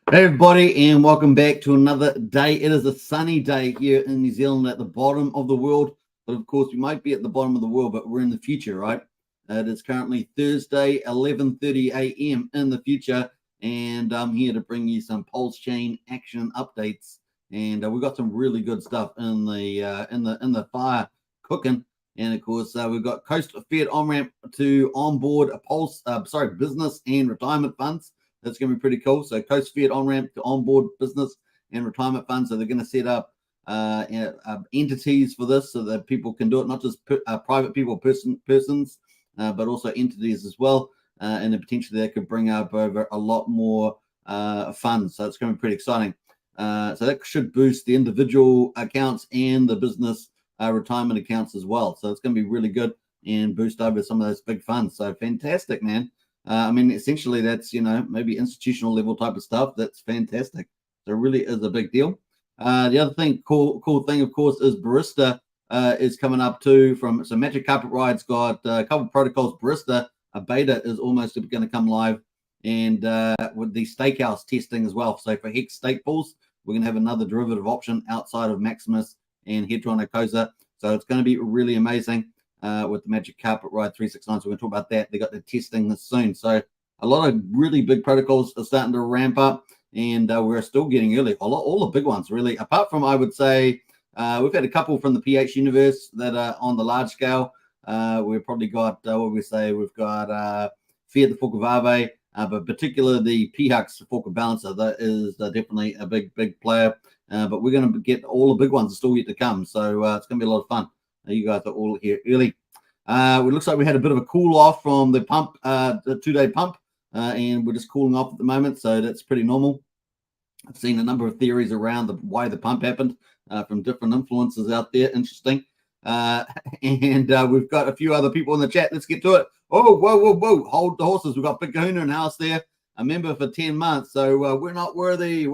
Hey everybody, and welcome back to another day. It is a sunny day here in New Zealand at the bottom of the world, but of course we might be at the bottom of the world, but we're in the future, right? It is currently Thursday, 11:30 a.m. in the future, and I'm here to bring you some Pulsechain action updates. And we've got some really good stuff in the fire cooking. And of course, we've got Coast Fiat Onramp to onboard a business and retirement funds. That's going to be pretty cool. So Coast Fiat Onramp to onboard business and retirement funds. So they're going to set up entities for this so that people can do it, not just private people, persons, but also entities as well. And then potentially they could bring up over a lot more funds. So it's going to be pretty exciting. So that should boost the individual accounts and the business retirement accounts as well. So it's going to be really good and boost over some of those big funds. So fantastic, man. I mean, essentially, that's, maybe institutional level type of stuff. That's fantastic. So it really is a big deal. The other thing, cool thing, of course, is Barista is coming up too. So Magic Carpet Ride's got a couple of protocols. Barista, a beta is almost going to come live, and with the Stakehouse testing as well. So for Hex stake pools, we're going to have another derivative option outside of Maximus and Hedron Acosa. So it's going to be really amazing. With the Magic Carpet Ride 369. So we're going to talk about that. They got the testing this soon. So a lot of really big protocols are starting to ramp up, and we're still getting early. All the big ones, really. Apart from, I would say, we've had a couple from the PH universe that are on the large scale. We've probably got, we've got Fiat the Fukavave, but particularly the PHUX Fork Balancer. That is definitely a big player. But we're going to get all the big ones are still yet to come. So it's going to be a lot of fun. You guys are all here early. It looks like we had a bit of a cool off from the pump, the 2-day pump, and we're just cooling off at the moment. So that's pretty normal. I've seen a number of theories around why the pump happened from different influences out there. Interesting. And we've got a few other people in the chat. Let's get to it. Oh, whoa. Hold the horses. We've got Big Kahuna in the house there. A member for 10 months. So we're not worthy.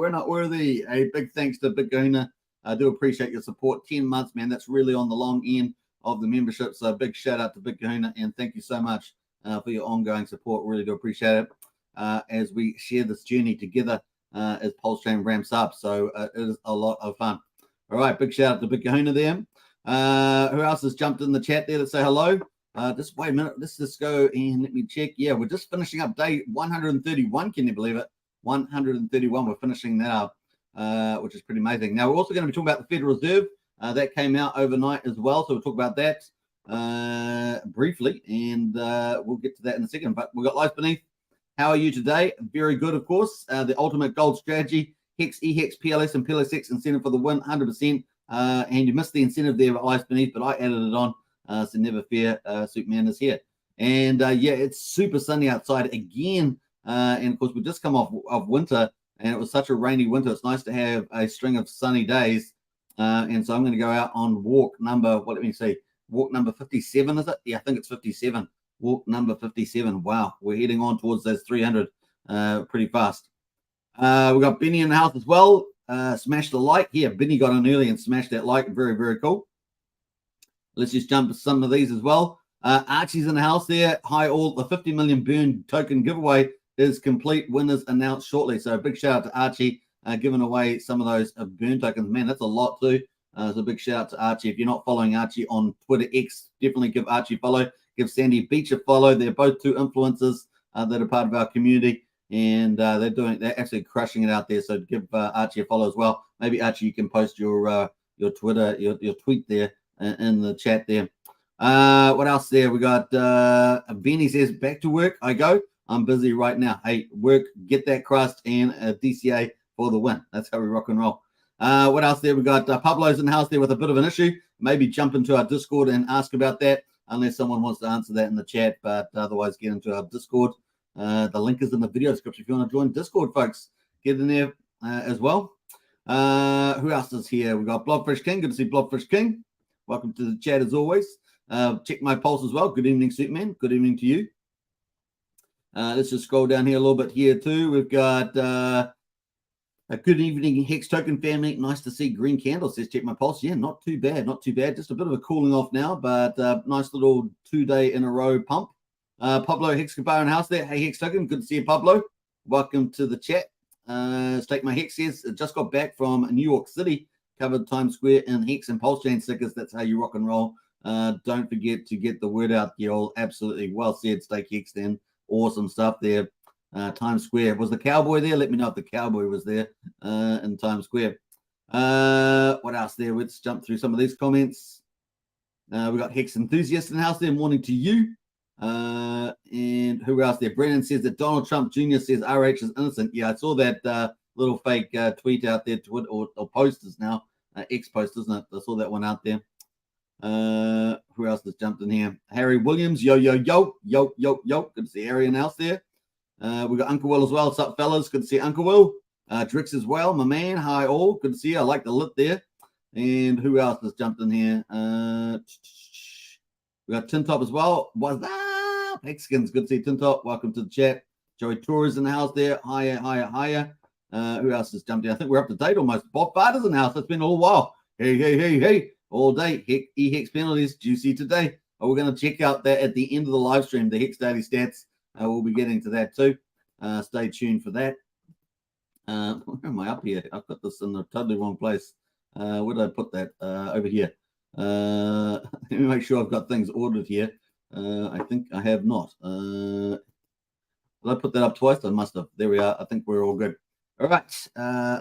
A big thanks to Big Kahuna. I do appreciate your support. 10 months, man. That's really on the long end of the membership. So big shout out to Big Kahuna, and thank you so much for your ongoing support. Really do appreciate it as we share this journey together as Pulsechain ramps up. So it is a lot of fun. All right, big shout out to Big Kahuna there. Who else has jumped in the chat there to say hello? Just wait a minute. Let's just go and let me check. Yeah, we're just finishing up day 131. Can you believe it? 131. We're finishing that up. Which is pretty amazing. Now, we're also going to be talking about the Federal Reserve. That came out overnight as well, so we'll talk about that briefly, and we'll get to that in a second. But we've got Life Beneath. How are you today? Very good, of course. The Ultimate Gold Strategy, Hex, EHEX, PLS, and PLSX incentive for the win, 100%. And you missed the incentive there at Life Beneath, but I added it on, so never fear, Superman is here. And, yeah, it's super sunny outside again, and, of course, we've just come off of winter, and it was such a rainy winter. It's nice to have a string of sunny days. And so I'm going to go out on walk number, walk number 57, is it? Yeah, I think it's 57. Walk number 57. Wow, we're heading on towards those 300 pretty fast. We've got Benny in the house as well. Smash the like. Yeah, Benny got in early and smashed that like. Very, very cool. Let's just jump to some of these as well. Archie's in the house there. Hi all. The 50 million burn token giveaway is complete. Winners announced shortly. So a big shout out to Archie giving away some of those burn tokens. Man, that's a lot too. So a big shout out to Archie. If you're not following Archie on Twitter X, definitely give Archie a follow. Give Sandy Beach a follow. They're both two influencers that are part of our community, and they're actually crushing it out there. So give Archie a follow as well. Maybe Archie, you can post your Twitter, your tweet there in the chat there. What else there? We got Benny says, back to work I go. I'm busy right now. Hey, work, get that crust, and a DCA for the win. That's how we rock and roll. What else there? We got Pablo's in the house there with a bit of an issue. Maybe jump into our Discord and ask about that, unless someone wants to answer that in the chat. But otherwise, get into our Discord. The link is in the video description if you want to join Discord, folks. Get in there as well. Who else is here? We got Blobfish King. Good to see Blobfish King. Welcome to the chat as always. Check my pulse as well. Good evening, Superman. Good evening to you. Let's just scroll down here a little bit here too. We've got a good evening, Hex Token family. Nice to see green candles. Says check my pulse. Yeah, not too bad. Not too bad. Just a bit of a cooling off now, but nice little 2-day in a row pump. Pablo Hex Cabar in house there. Hey, Hex Token. Good to see you, Pablo. Welcome to the chat. Stake My Hex says, just got back from New York City, covered Times Square in Hex and Pulsechain stickers. That's how you rock and roll. Don't forget to get the word out, y'all. Absolutely well said, Stake Hex then. Awesome stuff there. Times Square. Was the cowboy there? Let me know if the cowboy was there in Times Square. What else there? Let's jump through some of these comments. We got Hex Enthusiast in the house there. Morning to you. And who else there? Brennan says that Donald Trump Jr. says RH is innocent. Yeah, I saw that little fake tweet out there, or posters now. Ex-post, isn't it? I saw that one out there. Who else has jumped in here? Harry Williams. Yo. Good to see Harry in the house there. We got Uncle Will as well. What's up, fellas? Good to see Uncle Will. Drix as well, my man. Hi, all. Good to see you. I like the lit there. And who else has jumped in here? We got Tin Top as well. What's up? Mexicans. Good to see Tin Top. Welcome to the chat. Joey Torres in the house there. Hiya. Who else has jumped in? I think we're up to date almost. Bob Farter's in the house. It's been a little while. Hey. All day. Hex penalties. Juicy today. We're going to check out that at the end of the live stream, the Hex Daily Stats. We'll be getting to that too. Stay tuned for that. Where am I up here? I've got this in the totally wrong place. Where did I put that? Over here. Let me make sure I've got things ordered here. I think I have not. Did I put that up twice? I must have. There we are. I think we're all good. All right.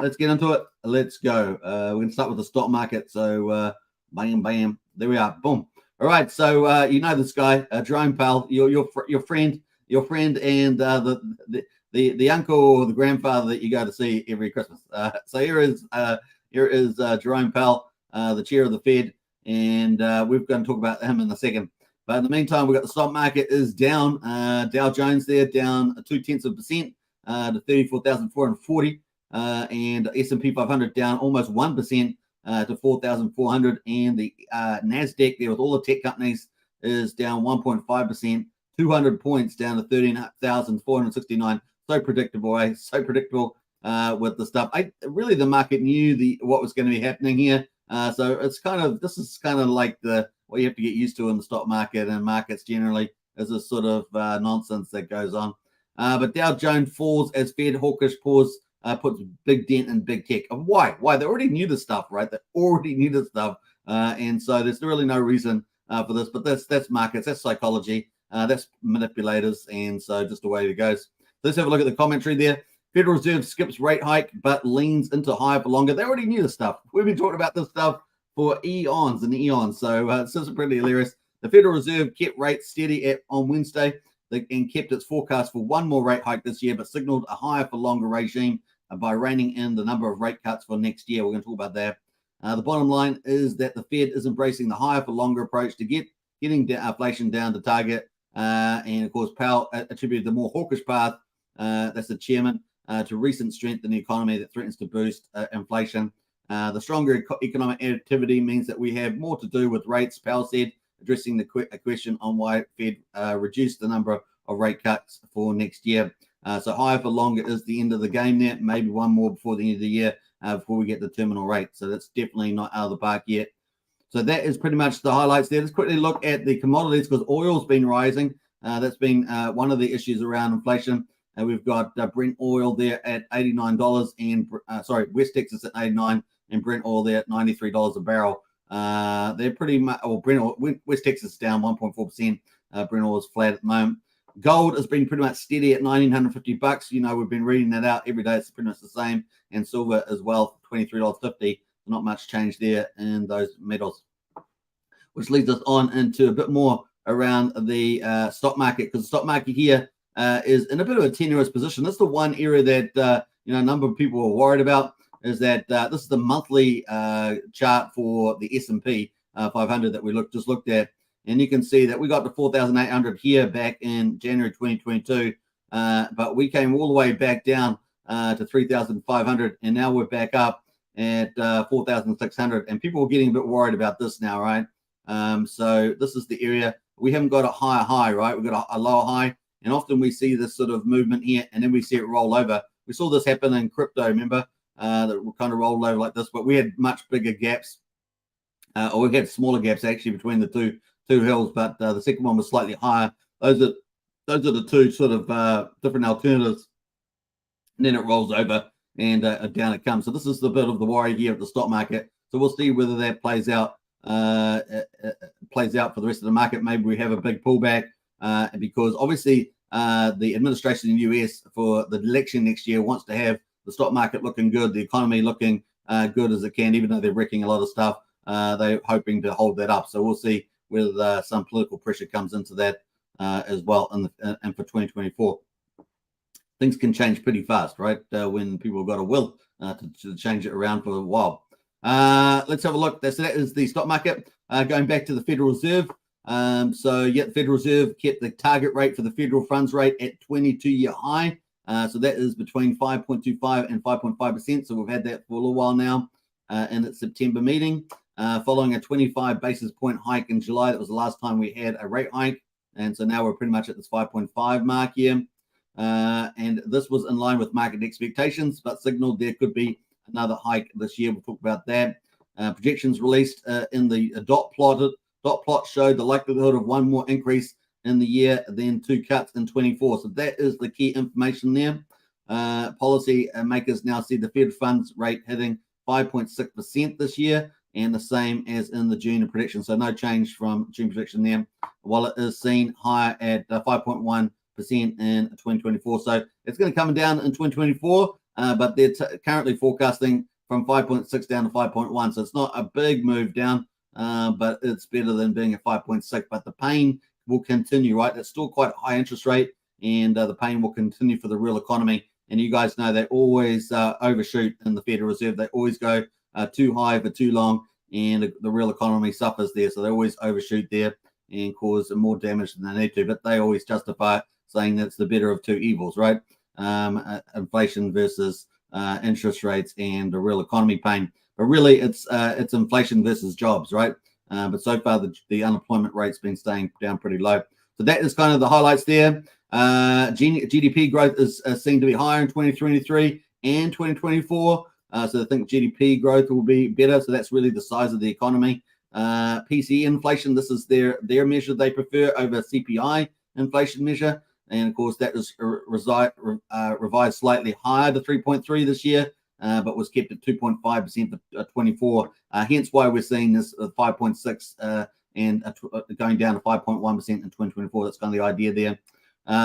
Let's get into it. Let's go. We're going to start with the stock market. So bam. There we are. Boom. All right. So you know this guy, Jerome Powell, your friend, and the uncle or the grandfather that you go to see every Christmas. So here is Jerome Powell, the chair of the Fed, and we're going to talk about him in a second. But in the meantime, we've got the stock market is down. Dow Jones there down 0.2% to 34,440, and S&P 500 down almost 1% to 4,400, and the Nasdaq there with all the tech companies is down 1.5%, 200 points down to 13,469. So predictable, eh? So predictable with the stuff. Really the market knew what was going to be happening here. So this is kind of like what you have to get used to in the stock market and markets generally is this sort of nonsense that goes on. But Dow Jones falls as Fed hawkish pause puts big dent in big tech. Why? They already knew this stuff, right? They already knew this stuff. And so there's really no reason for this, but that's markets, that's psychology, that's manipulators. And so just the way it goes. Let's have a look at the commentary there. Federal Reserve skips rate hike, but leans into higher for longer. They already knew this stuff. We've been talking about this stuff for eons and eons. So this is pretty hilarious. The Federal Reserve kept rates steady on Wednesday and kept its forecast for one more rate hike this year, but signaled a higher for longer regime by reining in the number of rate cuts for next year. We're going to talk about that. The bottom line is that the Fed is embracing the higher for longer approach to getting inflation down to target. And of course, Powell attributed the more hawkish path, that's the chairman, to recent strength in the economy that threatens to boost inflation. The stronger economic activity means that we have more to do with rates, Powell said, addressing the question on why Fed reduced the number of rate cuts for next year. So higher for longer is the end of the game there. Maybe one more before the end of the year before we get the terminal rate. So that's definitely not out of the park yet. So that is pretty much the highlights there. Let's quickly look at the commodities because oil's been rising. That's been one of the issues around inflation. We've got Brent oil there at $89 and West Texas at 89 and Brent oil there at $93 a barrel. They're pretty much, West Texas is down 1.4%. Brent oil is flat at the moment. Gold has been pretty much steady at $1,950. You know, we've been reading that out every day. It's pretty much the same. And silver as well, $23.50. Not much change there in those metals, which leads us on into a bit more around the stock market, because the stock market here is in a bit of a tenuous position. This is the one area that a number of people are worried about, is that this is the monthly chart for the S&P 500 that we just looked at. And you can see that we got to 4,800 here back in January 2022, but we came all the way back down to 3,500, and now we're back up at 4,600. And people are getting a bit worried about this now, right? So this is the area. We haven't got a higher high, right? We've got a lower high, and often we see this sort of movement here, and then we see it roll over. We saw this happen in crypto, remember? That we kind of rolled over like this, but we had much bigger gaps, or we had smaller gaps actually between the two hills, but the second one was slightly higher. Those are the two sort of different alternatives. And then it rolls over and down it comes. So this is the bit of the worry here at the stock market. So we'll see whether that plays out for the rest of the market. Maybe we have a big pullback because obviously the administration in the US for the election next year wants to have the stock market looking good, the economy looking good as it can, even though they're wrecking a lot of stuff. They're hoping to hold that up. So we'll see whether some political pressure comes into that as well. And for 2024, things can change pretty fast, right? When people have got a will to change it around for a while. Let's have a look. That is the stock market. Going back to the Federal Reserve. The Federal Reserve kept the target rate for the federal funds rate at 22-year high. So that is between 5.25 and 5.5%. So we've had that for a little while now in its September meeting. Following a 25 basis point hike in July. That was the last time we had a rate hike. And so now we're pretty much at this 5.5 mark here. And this was in line with market expectations, but signaled there could be another hike this year. We'll talk about that. Projections released in the dot plot showed the likelihood of one more increase in the year than 2 cuts in 24. So that is the key information there. Policy makers now see the Fed funds rate hitting 5.6% this year, and the same as in the June prediction. So no change from June prediction there, while it is seen higher at 5.1% in 2024. So it's going to come down in 2024, but they're currently forecasting from 5.6 down to 5.1. So it's not a big move down, but it's better than being at 5.6. But the pain will continue, right? It's still quite a high interest rate, and the pain will continue for the real economy. And you guys know they always overshoot in the Federal Reserve. They always go too high for too long, and the real economy suffers there. So they always overshoot there and cause more damage than they need to. But they always justify it, saying that it's the better of two evils, right? Inflation versus interest rates and the real economy pain. But really, it's inflation versus jobs, right? But so far, the unemployment rate's been staying down pretty low. So that is kind of the highlights there. GDP growth is seen to be higher in 2023 and 2024. So I think GDP growth will be better. So that's really the size of the economy. PCE inflation, this is their measure they prefer over CPI inflation measure. And of course, that is revised slightly higher to 3.3 this year, but was kept at 2.5% for 24. Hence why we're seeing this 5.6 and going down to 5.1% in 2024. That's kind of the idea there.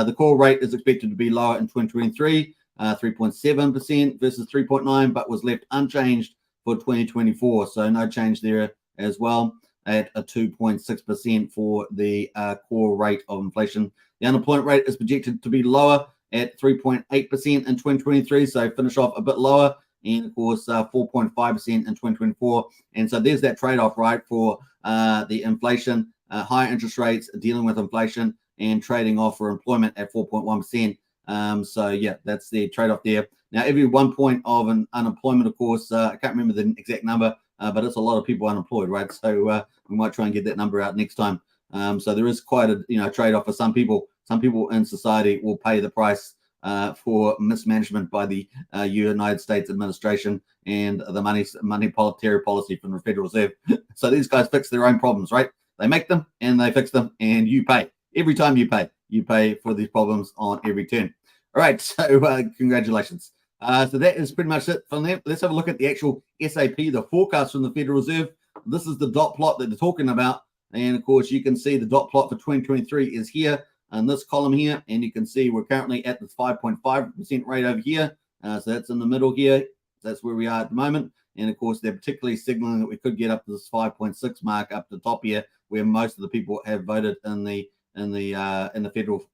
The core rate is expected to be lower in 2023, 3.7% versus 3.9, but was left unchanged for 2024. So no change there as well at a 2.6% for the core rate of inflation. The unemployment rate is projected to be lower at 3.8% in 2023, so finish off a bit lower, and of course 4.5% in 2024. And so there's that trade-off, right, for the inflation, higher interest rates, dealing with inflation, and trading off for employment at 4.1%. So yeah, that's the trade-off there. Now, every 1 point of an unemployment, of course, I can't remember the exact number, but it's a lot of people unemployed, right? So we might try and get that number out next time. So there is quite a trade-off for some people. Some people in society will pay the price for mismanagement by the United States administration and the monetary policy from the Federal Reserve. So these guys fix their own problems, right? They make them and they fix them, and you pay. Every time you pay for these problems on every turn. All right, so congratulations. So that is pretty much it from there. Let's have a look at the actual SAP, the forecast from the Federal Reserve. This is the dot plot that they're talking about. And of course, you can see the dot plot for 2023 is here in this column here. And you can see we're currently at the 5.5% rate over here. So that's in the middle here. That's where we are at the moment. And of course, they're particularly signaling that we could get up to this 5.6 mark up the top here, where most of the people have voted in the federal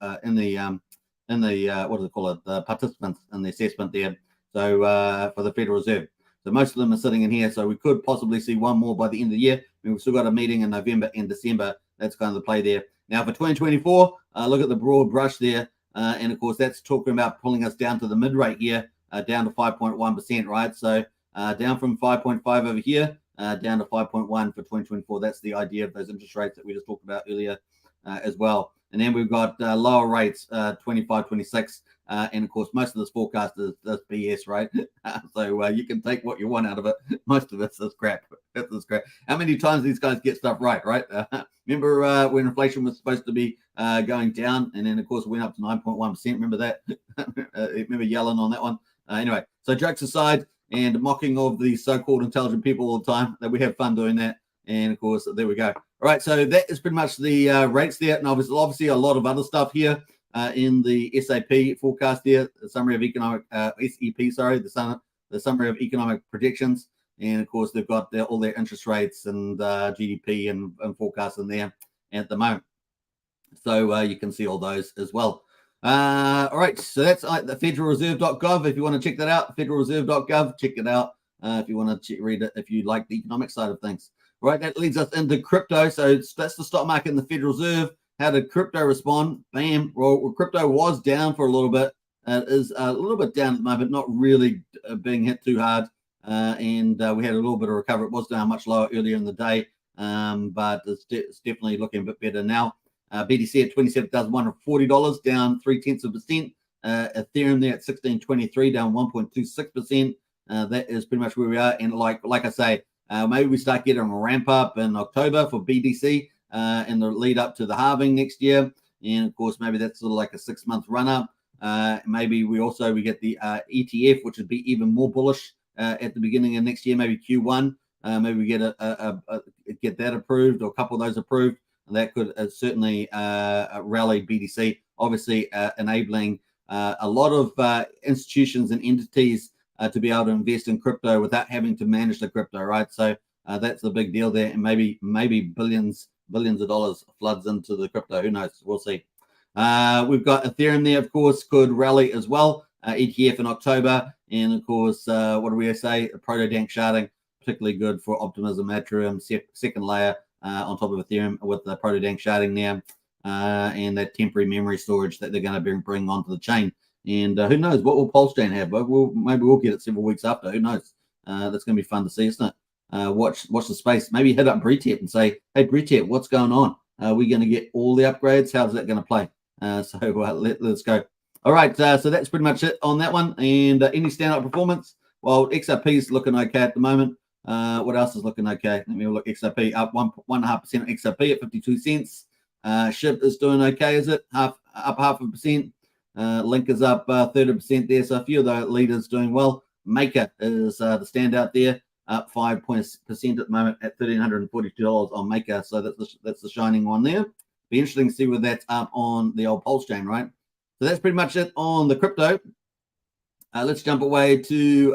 what do they call it? The participants in the assessment there. So for the Federal Reserve. So most of them are sitting in here. So we could possibly see one more by the end of the year. I mean, we've still got a meeting in November and December. That's kind of the play there. Now for 2024, look at the broad brush there. And of course, that's talking about pulling us down to the mid rate here, down to 5.1%, right? So down from 5.5 over here, down to 5.1 for 2024. That's the idea of those interest rates that we just talked about earlier as well. And then we've got lower rates, 25, 26. And of course, most of this forecast is BS, right? So you can take what you want out of it. Most of it's this crap. It's crap. How many times these guys get stuff right? Remember when inflation was supposed to be going down, and then of course it went up to 9.1%. Remember that? Remember yelling on that one? Anyway, so jokes aside and mocking of the so-called intelligent people all the time, that we have fun doing that. And of course, there we go. All right, so that is pretty much the rates there. And obviously a lot of other stuff here in the SAP forecast there, the summary of economic, SEP, sorry, the summary of economic predictions. And of course, they've got all their interest rates and GDP and forecasts in there at the moment. So you can see all those as well. All right, so that's the federalreserve.gov. If you want to check that out, federalreserve.gov, check it out if you want to read it, if you like the economic side of things. All right, that leads us into crypto. So that's the stock market and the Federal Reserve. How did crypto respond? Bam. Well, crypto was down for a little bit. It is a little bit down at the moment, not really being hit too hard. And we had a little bit of recovery. It was down much lower earlier in the day, but it's definitely looking a bit better now. BTC at $27,140, down 0.3%. Ethereum there at 1623, down 1.26%. That is pretty much where we are. And like I say, maybe we start getting a ramp up in October for BTC in the lead up to the halving next year. And of course, maybe that's sort of like a 6-month run up. Maybe we get the ETF, which would be even more bullish at the beginning of next year, maybe Q1. Maybe we get get that approved or a couple of those approved. And that could certainly rally BTC, obviously enabling a lot of institutions and entities to be able to invest in crypto without having to manage the crypto, right? So that's the big deal there. And maybe billions of dollars floods into the crypto. Who knows? We'll see. We've got Ethereum there, of course, could rally as well. ETF in October. And of course, what do we say? Proto-dank sharding, particularly good for Optimism, Ethereum, second layer on top of Ethereum with the proto-dank sharding there and that temporary memory storage that they're going to bring onto the chain. And who knows what will Pulsechain have? But maybe we'll get it several weeks after. Who knows? That's going to be fun to see, isn't it? Watch the space. Maybe hit up Britet and say, hey, Britet, what's going on? Are we going to get all the upgrades? How's that going to play? Let's go. All right, so that's pretty much it on that one. And any standout performance? Well, XRP is looking okay at the moment. What else is looking okay? Let me look. XRP up 1.5% XRP at 52 cents. SHIB is doing okay, is it? Up 0.5%. Link is up 30% there. So a few of the leaders doing well. Maker is the standout there, up 5% at the moment at $1,342 on Maker. So that's the shining one there. Be interesting to see whether that's up on the old Pulsechain, right? So that's pretty much it on the crypto. Let's jump over to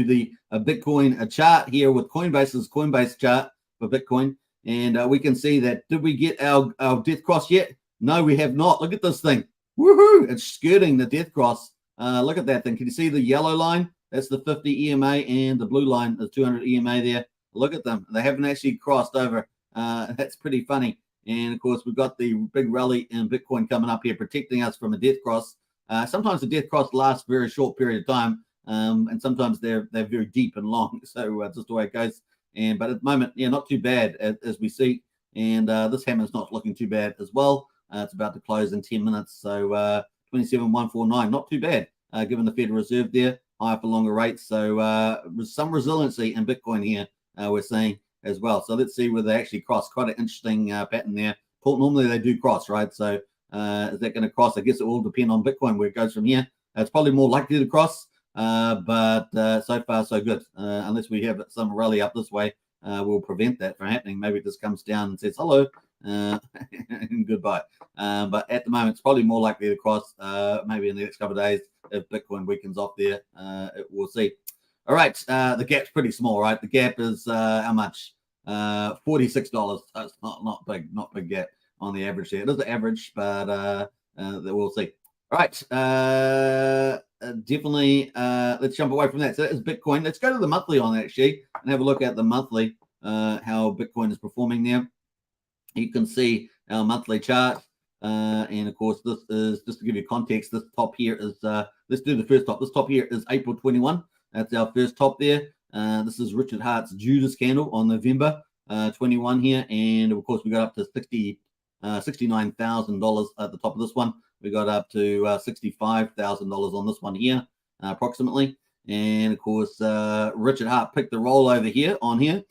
the Bitcoin chart here with Coinbase's Coinbase chart for Bitcoin, and we can see that did we get our death cross yet? No, we have not. Look at this thing. Woohoo! It's skirting the death cross. Look at that thing. Can you see the yellow line? That's the 50 EMA, and the blue line is 200 EMA there. Look at them. They haven't actually crossed over. That's pretty funny. And of course, we've got the big rally in Bitcoin coming up here, protecting us from a death cross. Sometimes the death cross lasts a very short period of time, and sometimes they're very deep and long. So just the way it goes. But at the moment, yeah, not too bad as we see. And this hammer's not looking too bad as well. It's about to close in 10 minutes. So 27,149, not too bad, given the Federal Reserve there, higher for longer rates. So some resiliency in Bitcoin here we're seeing as well. So let's see where they actually cross. Quite an interesting pattern there. Normally they do cross, right? So is that going to cross? I guess it will depend on Bitcoin where it goes from here. It's probably more likely to cross, but so far so good. Unless we have some rally up this way, we'll prevent that from happening. Maybe it just comes down and says hello and goodbye. But at the moment, it's probably more likely to cross. Maybe in the next couple of days, if Bitcoin weakens off there, we'll see. All right, the gap's pretty small, right? The gap is how much? $46. That's not big gap on the average there. It is the average, but we'll see. All right, definitely. Let's jump away from that. So that is Bitcoin. Let's go to the monthly on that actually and have a look at the monthly, how Bitcoin is performing there. You can see our monthly chart, and of course, this is just to give you context. This top here is let's do the first top. This top here is April 21. That's our first top there. This is Richard Hart's Judas candle on November 21 here, and of course we got up to $69,000 at the top of this one. We got up to $65,000 on this one here, approximately. And of course, Richard Hart picked the roll over here on here.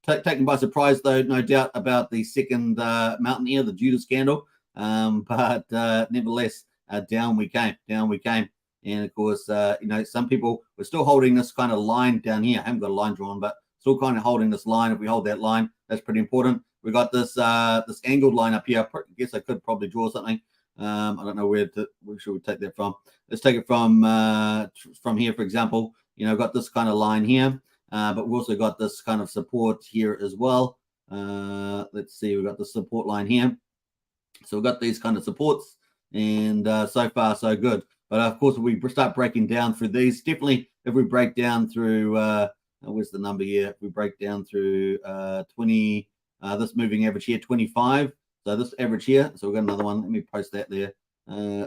Taken by surprise, though, no doubt about the second mountain here, the Judas candle. But nevertheless, down we came. And of course, some people were still holding this kind of line down here. I haven't got a line drawn, but still kind of holding this line. If we hold that line, that's pretty important. We got this this angled line up here. I guess I could probably draw something. I don't know where should we take that from. Let's take it from here, for example. Got this kind of line here, but we also got this kind of support here as well. Let's see, we've got the support line here. So we've got these kind of supports, and so far so good. But of course, if we start breaking down through these, definitely if we break down through, where's the number here? If we break down through 20, this moving average here, 25. So this average here, so we've got another one. Let me post that there.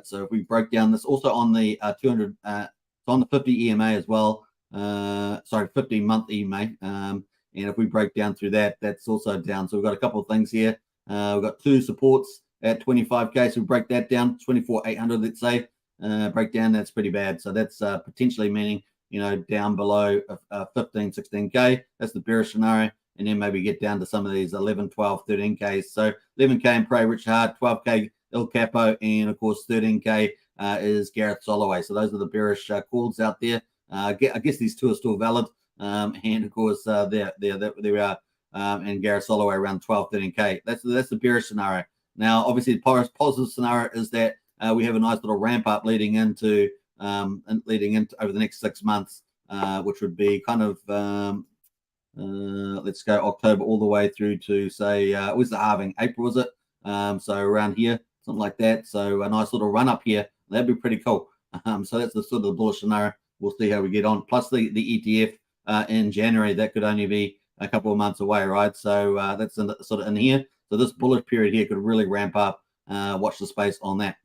So if we break down this, also on the 200, it's on the 50 EMA as well. 50-month EMA. And if we break down through that, that's also down. So we've got a couple of things here. We've got two supports at 25K. So we break that down, 24,800, let's say. Breakdown, that's pretty bad. So that's potentially meaning, down below 15, 16K. That's the bearish scenario. And then maybe get down to some of these 11, 12, 13Ks. So 11K in Pray Rich Hard, 12K El Capo, and of course 13K is Gareth Soloway. So those are the bearish calls out there. I guess these two are still valid. And of course, there we are. And Gareth Soloway around 12, 13K. That's the bearish scenario. Now, obviously, the positive scenario is that we have a nice little ramp up leading into over the next 6 months, which would be kind of let's go October all the way through to say was the halving, April, was it? So around here, something like that. So a nice little run up here. That'd be pretty cool. So that's the sort of the bullish scenario. We'll see how we get on. Plus the ETF in January, that could only be a couple of months away, right? So that's sort of in here. So this bullish period here could really ramp up. Watch the space on that.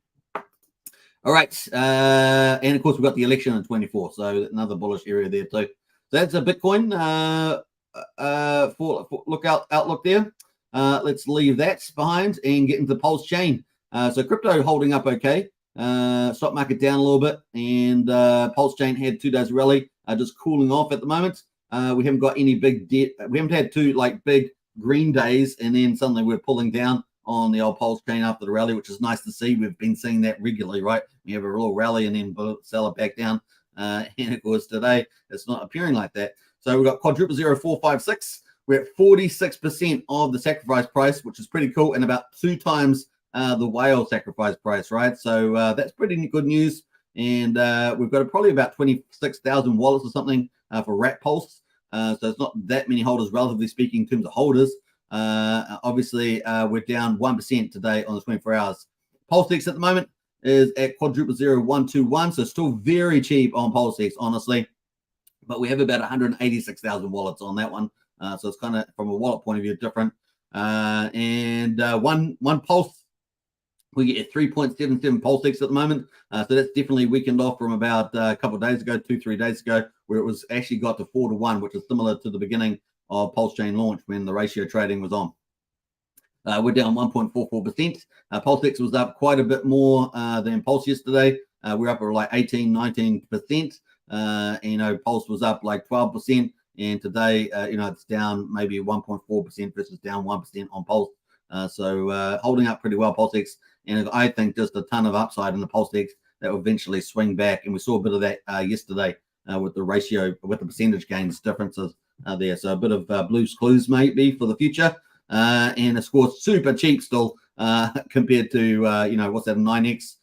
All right. And of course, we've got the election in 24. So another bullish area there too. So that's a Bitcoin for outlook there. Let's leave that behind and get into Pulsechain. So crypto holding up okay. Stock market down a little bit, and Pulsechain had 2 days rally, just cooling off at the moment. We haven't got any big debt. We haven't had two big green days, and then suddenly we're pulling down on the old Pulsechain after the rally, which is nice to see. We've been seeing that regularly, right? We have a real rally and then sell it back down. And of course, today it's not appearing like that. So we've got quadruple 0456. We're at 46% of the sacrifice price, which is pretty cool, and about 2 times the whale sacrifice price, right? So that's pretty good news. And we've got probably about 26,000 wallets or something for Rat Pulse. So it's not that many holders, relatively speaking, in terms of holders. Obviously, we're down 1% today on the 24 hours. Pulsex at the moment is at quadruple 0121, so still very cheap on Pulsex, honestly. But we have about 186,000 wallets on that one. So it's kind of, from a wallet point of view, different. And one Pulse, we get 3.77 Pulsex at the moment. So that's definitely weakened off from about a couple of days ago, 2-3 days ago, where it was actually got to 4-1, which is similar to the beginning of Pulsechain launch when the ratio trading was on. We're down 1.44%. Pulsex was up quite a bit more than Pulse yesterday. We're up at 18, 19%. Pulse was up 12%. And today, it's down maybe 1.4% versus down 1% on Pulse. So holding up pretty well, Pulsex. And I think just a ton of upside in the Pulsex that will eventually swing back. And we saw a bit of that yesterday with the ratio, with the percentage gains differences there. So a bit of Blue's Clues maybe for the future. And of course, super cheap still compared to, what's that, a 9x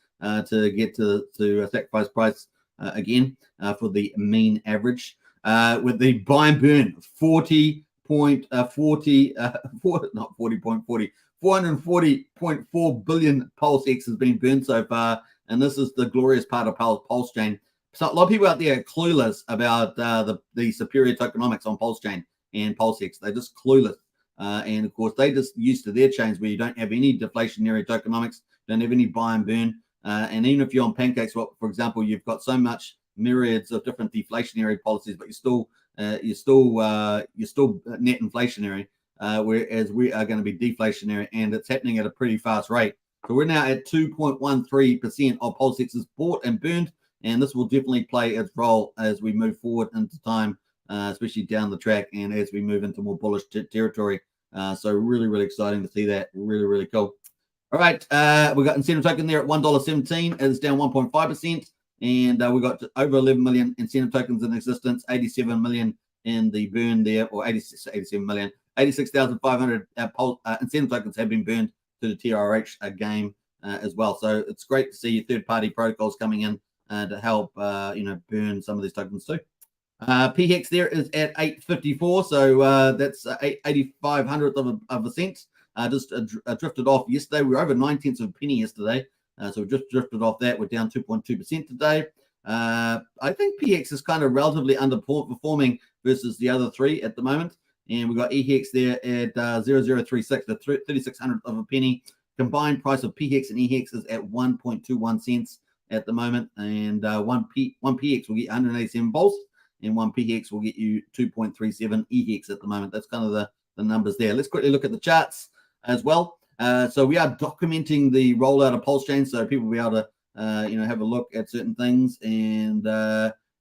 to get to a sacrifice price again for the mean average. With the buy and burn 440.4 billion Pulsex has been burned so far, and this is the glorious part of Pulsechain. So a lot of people out there are clueless about the superior tokenomics on Pulsechain and Pulsex. They're just clueless, and of course they just used to their chains where you don't have any deflationary tokenomics, don't have any buy and burn, and even if you're on Pancakes, for example, you've got so much myriads of different deflationary policies, but you're still net inflationary, whereas we are going to be deflationary, and it's happening at a pretty fast rate. So we're now at 2.13% of Pulsex's bought and burned, and this will definitely play its role as we move forward into time, especially down the track and as we move into more bullish territory. So really, really exciting to see that. Really, really cool. All right, we got incentive token there at $1.17. It's down 1.5%. and we got over 11 million incentive tokens in existence, 87 million in the burn there, or 87 million, 86,500 incentive tokens have been burned to the TRH game as well. So it's great to see third-party protocols coming in to help burn some of these tokens too. PHEX there is at 854, so that's 8,500th of a cent. Just drifted off yesterday. We were over 9/10 of a penny yesterday, so we just drifted off that. We're down 2.2% today. I think PX is kind of relatively underperforming versus the other three at the moment. And we've got EHEX there at 0036, the 3600th of a penny. Combined price of PHEX and EHEX is at 1.21 cents at the moment. And one PX will get 187 volts, and one PX will get you 2.37 EHEX at the moment. That's kind of the numbers there. Let's quickly look at the charts as well. So we are documenting the rollout of Pulsechain, so people will be able to have a look at certain things. And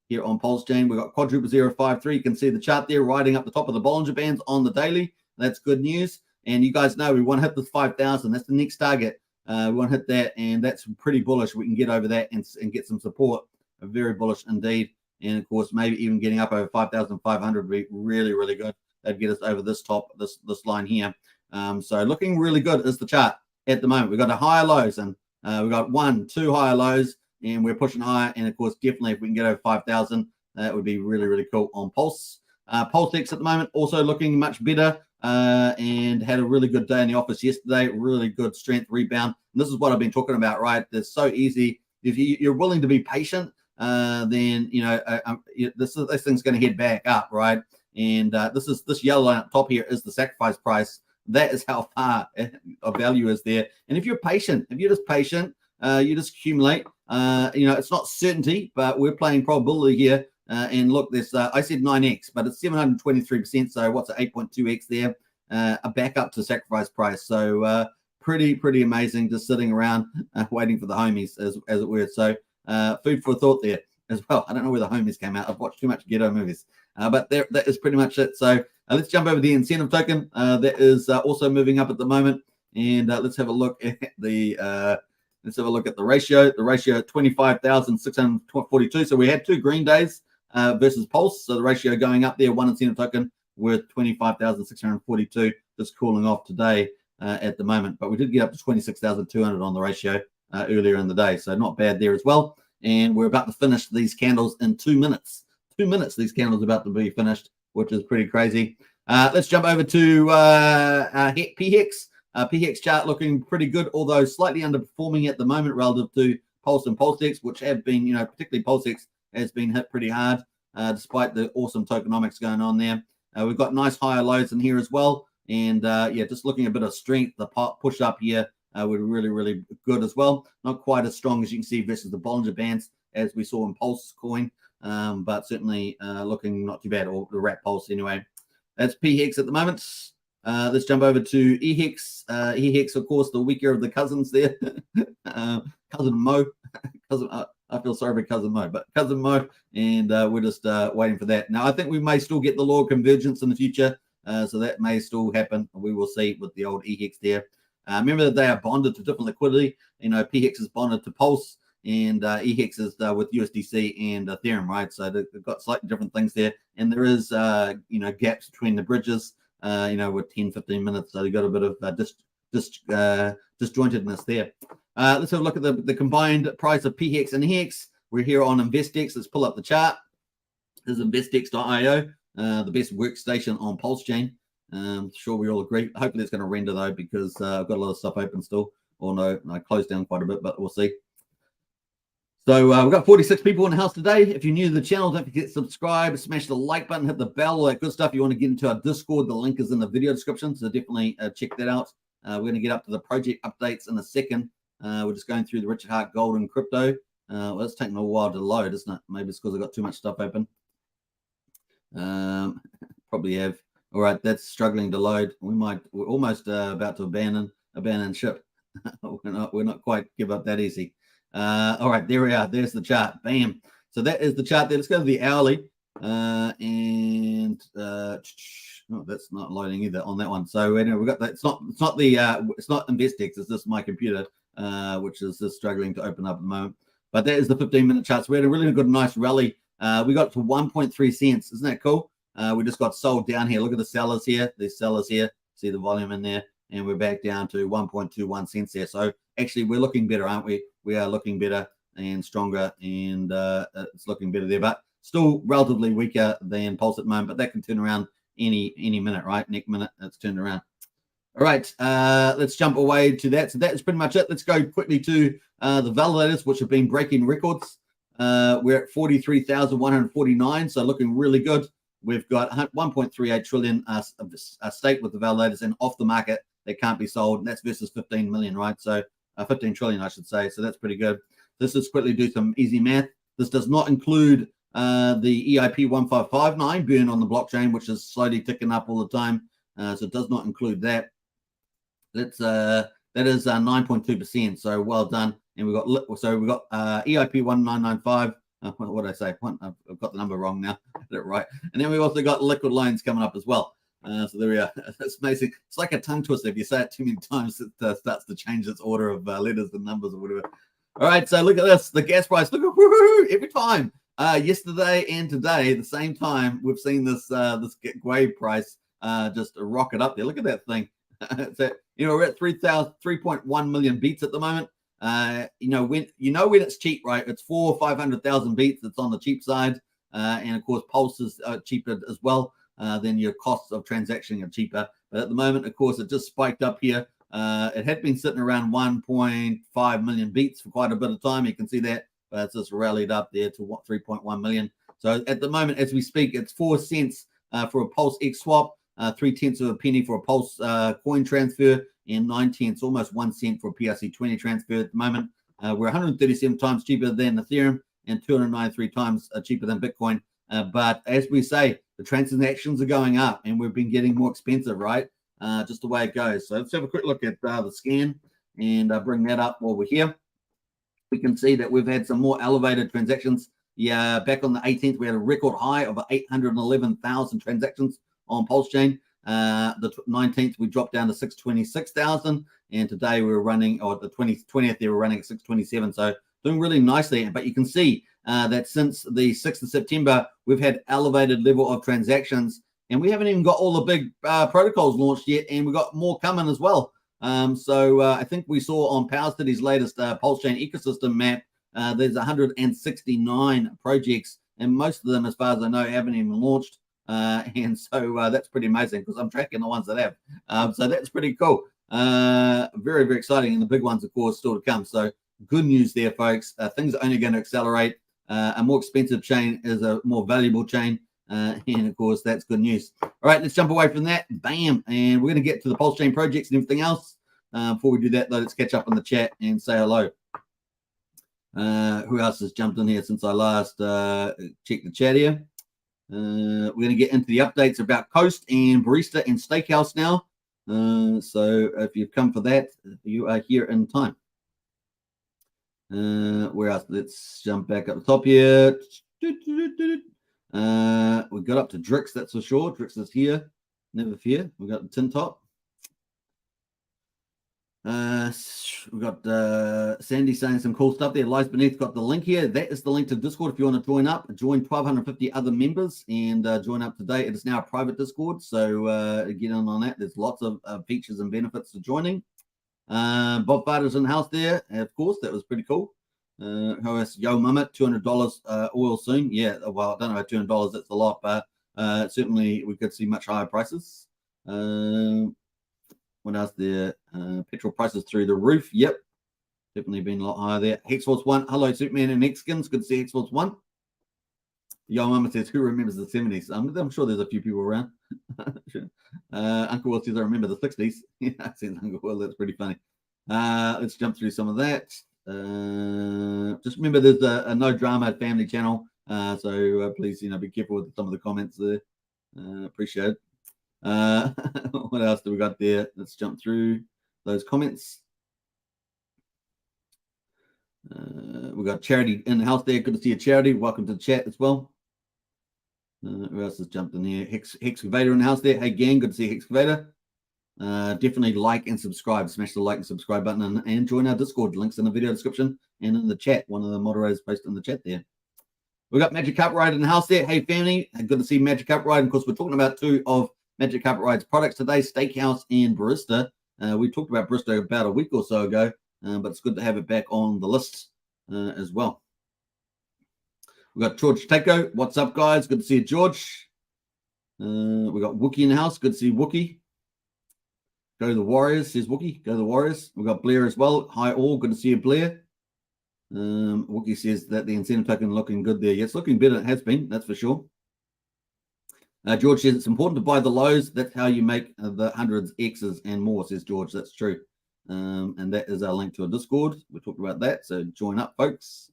here on Pulsechain, we've got quadruple 053. You can see the chart there riding up the top of the Bollinger Bands on the daily. That's good news. And you guys know we want to hit the 5,000. That's the next target. We want to hit that, and that's pretty bullish. We can get over that and get some support. Very bullish indeed. And of course, maybe even getting up over 5,500 would be really, really good. That'd get us over this top, this line here. So looking really good is the chart at the moment. We've got the higher lows, and we've got 1, 2 higher lows, and we're pushing higher. And of course, definitely if we can get over 5,000, that would be really, really cool on Pulse. Pulsex at the moment also looking much better, and had a really good day in the office yesterday. Really good strength rebound. And this is what I've been talking about, right? It's so easy. If you're willing to be patient, then this thing's going to head back up, right? And this yellow line up top here is the sacrifice price. That is how far of value is there. And if you're patient, if you're just patient, you just accumulate. It's not certainty, but we're playing probability here. And look, this I said 9x, but it's 723%. So what's it, 8.2x there? Back up to sacrifice price. So pretty amazing, just sitting around waiting for the homies, as it were. So food for thought there as well. I don't know where the homies came out. I've watched too much ghetto movies, but that is pretty much it. So let's jump over the incentive token. That is also moving up at the moment, and let's have a look at the ratio. The ratio 25,642. So we had 2 green days versus Pulse. So the ratio going up there. One incentive token worth 25,642. Just cooling off today at the moment, but we did get up to 26,200 on the ratio earlier in the day. So not bad there as well. And we're about to finish these candles in 2 minutes. 2 minutes, these candles are about to be finished, which is pretty crazy. Let's jump over to PHEX. PHEX chart looking pretty good, although slightly underperforming at the moment relative to Pulse and Pulsex, which have been, particularly Pulsex has been hit pretty hard, despite the awesome tokenomics going on there. We've got nice higher lows in here as well. And just looking a bit of strength, the push up here were really, really good as well. Not quite as strong as you can see versus the Bollinger Bands as we saw in Pulse coin, but certainly looking not too bad, or the Rat Pulse anyway. That's PHEX at the moment. Let's jump over to EHEX. EHEX, of course, the weaker of the cousins there. Cousin Mo. I feel sorry for Cousin Mo, but Cousin Mo, and we're just waiting for that. Now, I think we may still get the law of convergence in the future, so that may still happen. We will see with the old EHEX there. Remember that they are bonded to different liquidity. PHEX is bonded to Pulse, and EHEX is with USDC and Ethereum, right? So they've got slightly different things there, and there is gaps between the bridges, with 10-15 minutes. So they've got a bit of disjointedness there. Let's have a look at the combined price of PHEX and EHEX. We're here on InvestX. Let's pull up the chart. This is investx.io, the best workstation on Pulsechain. Sure we all agree. Hopefully it's going to render though, because I've got a lot of stuff open still. Or no, I closed down quite a bit, but we'll see. So we've got 46 people in the house today. If you're new to the channel, don't forget to subscribe, smash the like button, hit the bell, all that good stuff. You want to get into our Discord, the link is in the video description, so definitely check that out. We're going to get up to the project updates in a second. We're just going through the Richard Hart Gold and crypto. Well, it's taking a while to load, isn't it? Maybe it's because I've got too much stuff open. Probably have. All right, that's struggling to load. We're almost about to abandon ship. we're not quite give up that easy. All right, there we are. There's the chart. Bam. So that is the chart there. Let's go to the hourly. No, that's not loading either on that one. So anyway, we've got that. It's not InvestX. It's just my computer, which is just struggling to open up at the moment. But that is the 15-minute chart. So we had a really good, nice rally. We got to 1.3 cents. Isn't that cool? We just got sold down here. Look at the sellers here. There's sellers here. See the volume in there. And we're back down to 1.21 cents there. So actually, we're looking better, aren't we? We are looking better and stronger, and it's looking better there. But still relatively weaker than Pulse at the moment. But that can turn around any minute, right? Next minute, it's turned around. All right, let's jump away to that. So that is pretty much it. Let's go quickly to the validators, which have been breaking records. We're at 43,149, so looking really good. We've got 1.38 trillion stake with the validators and off the market that can't be sold. And that's versus 15 million, right? So 15 trillion, I should say. So that's pretty good. Let's just quickly do some easy math. This does not include the EIP 1559 burn on the blockchain, which is slowly ticking up all the time. So it does not include that. That is 9.2%. So well done. And we got EIP 1995. What did I say? I've got the number wrong now. I did it right. And then we've also got liquid loans coming up as well. So there we are. That's amazing. It's like a tongue twister. If you say it too many times, it starts to change its order of letters and numbers or whatever. All right. So look at this. The gas price. Look at woohoo every time. Yesterday and today, the same time, we've seen this wave price just rocket up there. Look at that thing. So, we're at 3.1 million beats at the moment. When it's cheap, right? It's 400,000 or 500,000 beats. It's on the cheap side, and of course, Pulse is cheaper as well. Then your costs of transactioning are cheaper. But at the moment, of course, it just spiked up here. It had been sitting around 1.5 million beats for quite a bit of time. You can see that, but it's just rallied up there to 3.1 million. So at the moment, as we speak, it's 4 cents for a Pulse X swap. 0.3 of a penny for a Pulse coin transfer, and 9 cents, almost 1 cent for a PRC20 transfer at the moment. We're 137 times cheaper than Ethereum and 293 times cheaper than Bitcoin. But as we say, the transactions are going up, and we've been getting more expensive, right? Just the way it goes. So let's have a quick look at the scan and bring that up while we're here. We can see that we've had some more elevated transactions. Yeah, back on the 18th, we had a record high of 811,000 transactions on Pulsechain. The 19th, we dropped down to 626,000, and today we're running, or the 20th, they were running at 627. So doing really nicely. But you can see that since the 6th of September, we've had elevated level of transactions, and we haven't even got all the big protocols launched yet, and we've got more coming as well. So I think we saw on PowerStudy's latest Pulsechain ecosystem map, there's 169 projects, and most of them, as far as I know, haven't even launched. And so that's pretty amazing because I'm tracking the ones that have. So that's pretty cool. Very, very exciting. And the big ones, of course, still to come. So good news there, folks. Things are only going to accelerate. A more expensive chain is a more valuable chain. And, of course, that's good news. All right, let's jump away from that. Bam. And we're going to get to the Pulsechain projects and everything else. Before we do that, though, let's catch up on the chat and say hello. Who else has jumped in here since I last checked the chat here? We're going to get into the updates about Coast and Barista and Stakehouse now. So if you've come for that, you are here in time. Where else? Let's jump back up the top here. We got up to Drix, that's for sure. Drix is here. Never fear. We got the tin top. We got Sandy saying some cool stuff there. Lies beneath got the link here. That is the link to Discord if you want to join up. Join 1,250 other members and join up today. It is now a private Discord, so get in on that. There's lots of features and benefits to joining. Bob Farder's in the house there, of course. That was pretty cool. How else? Yo Mummet, $200 oil soon. Yeah, well, I don't know about $200. That's a lot, but certainly we could see much higher prices. What else there? Petrol prices through the roof. Yep. Definitely been a lot higher there. Hexforce 1. Hello, Superman and Xskins. Good to see Hexforce 1. Yo Mama says, who remembers the 70s? I'm sure there's a few people around. Sure. Uncle Will says, I remember the 60s. Yeah, I said Uncle Will. That's pretty funny. Let's jump through some of that. Just remember there's a no drama family channel. So please, be careful with some of the comments there. Appreciate it. What else do we got there? Let's jump through those comments. We got Charity in the house there. Good to see you, Charity. Welcome to the chat as well. Who else has jumped in here? Hexcavator in the house there. Hey, gang. Good to see Hexcavator. definitely like and subscribe. Smash the like and subscribe button and join our Discord. Links in the video description and in the chat. One of the moderators posted in the chat there. We got Magic Carpet Ride in the house there. Hey, family. Good to see Magic Carpet Ride. Of course, we're talking about two of Magic Carpet Ride's products today, Stakehouse and Barista. We talked about Barista about a week or so ago, but it's good to have it back on the list as well. We got George Tako. What's up, guys? Good to see you, George. We got Wookie in the house. Good to see Wookie. Go the Warriors, says Wookie. Go the Warriors. We've got Blair as well. Hi, all. Good to see you, Blair. Wookie says that the incentive token looking good there. Yeah, it's looking better. It has been, that's for sure. George says it's important to buy the lows. That's how you make the hundreds, X's, and more, says George. That's true. And that is our link to a Discord. We talked about that, so join up, folks.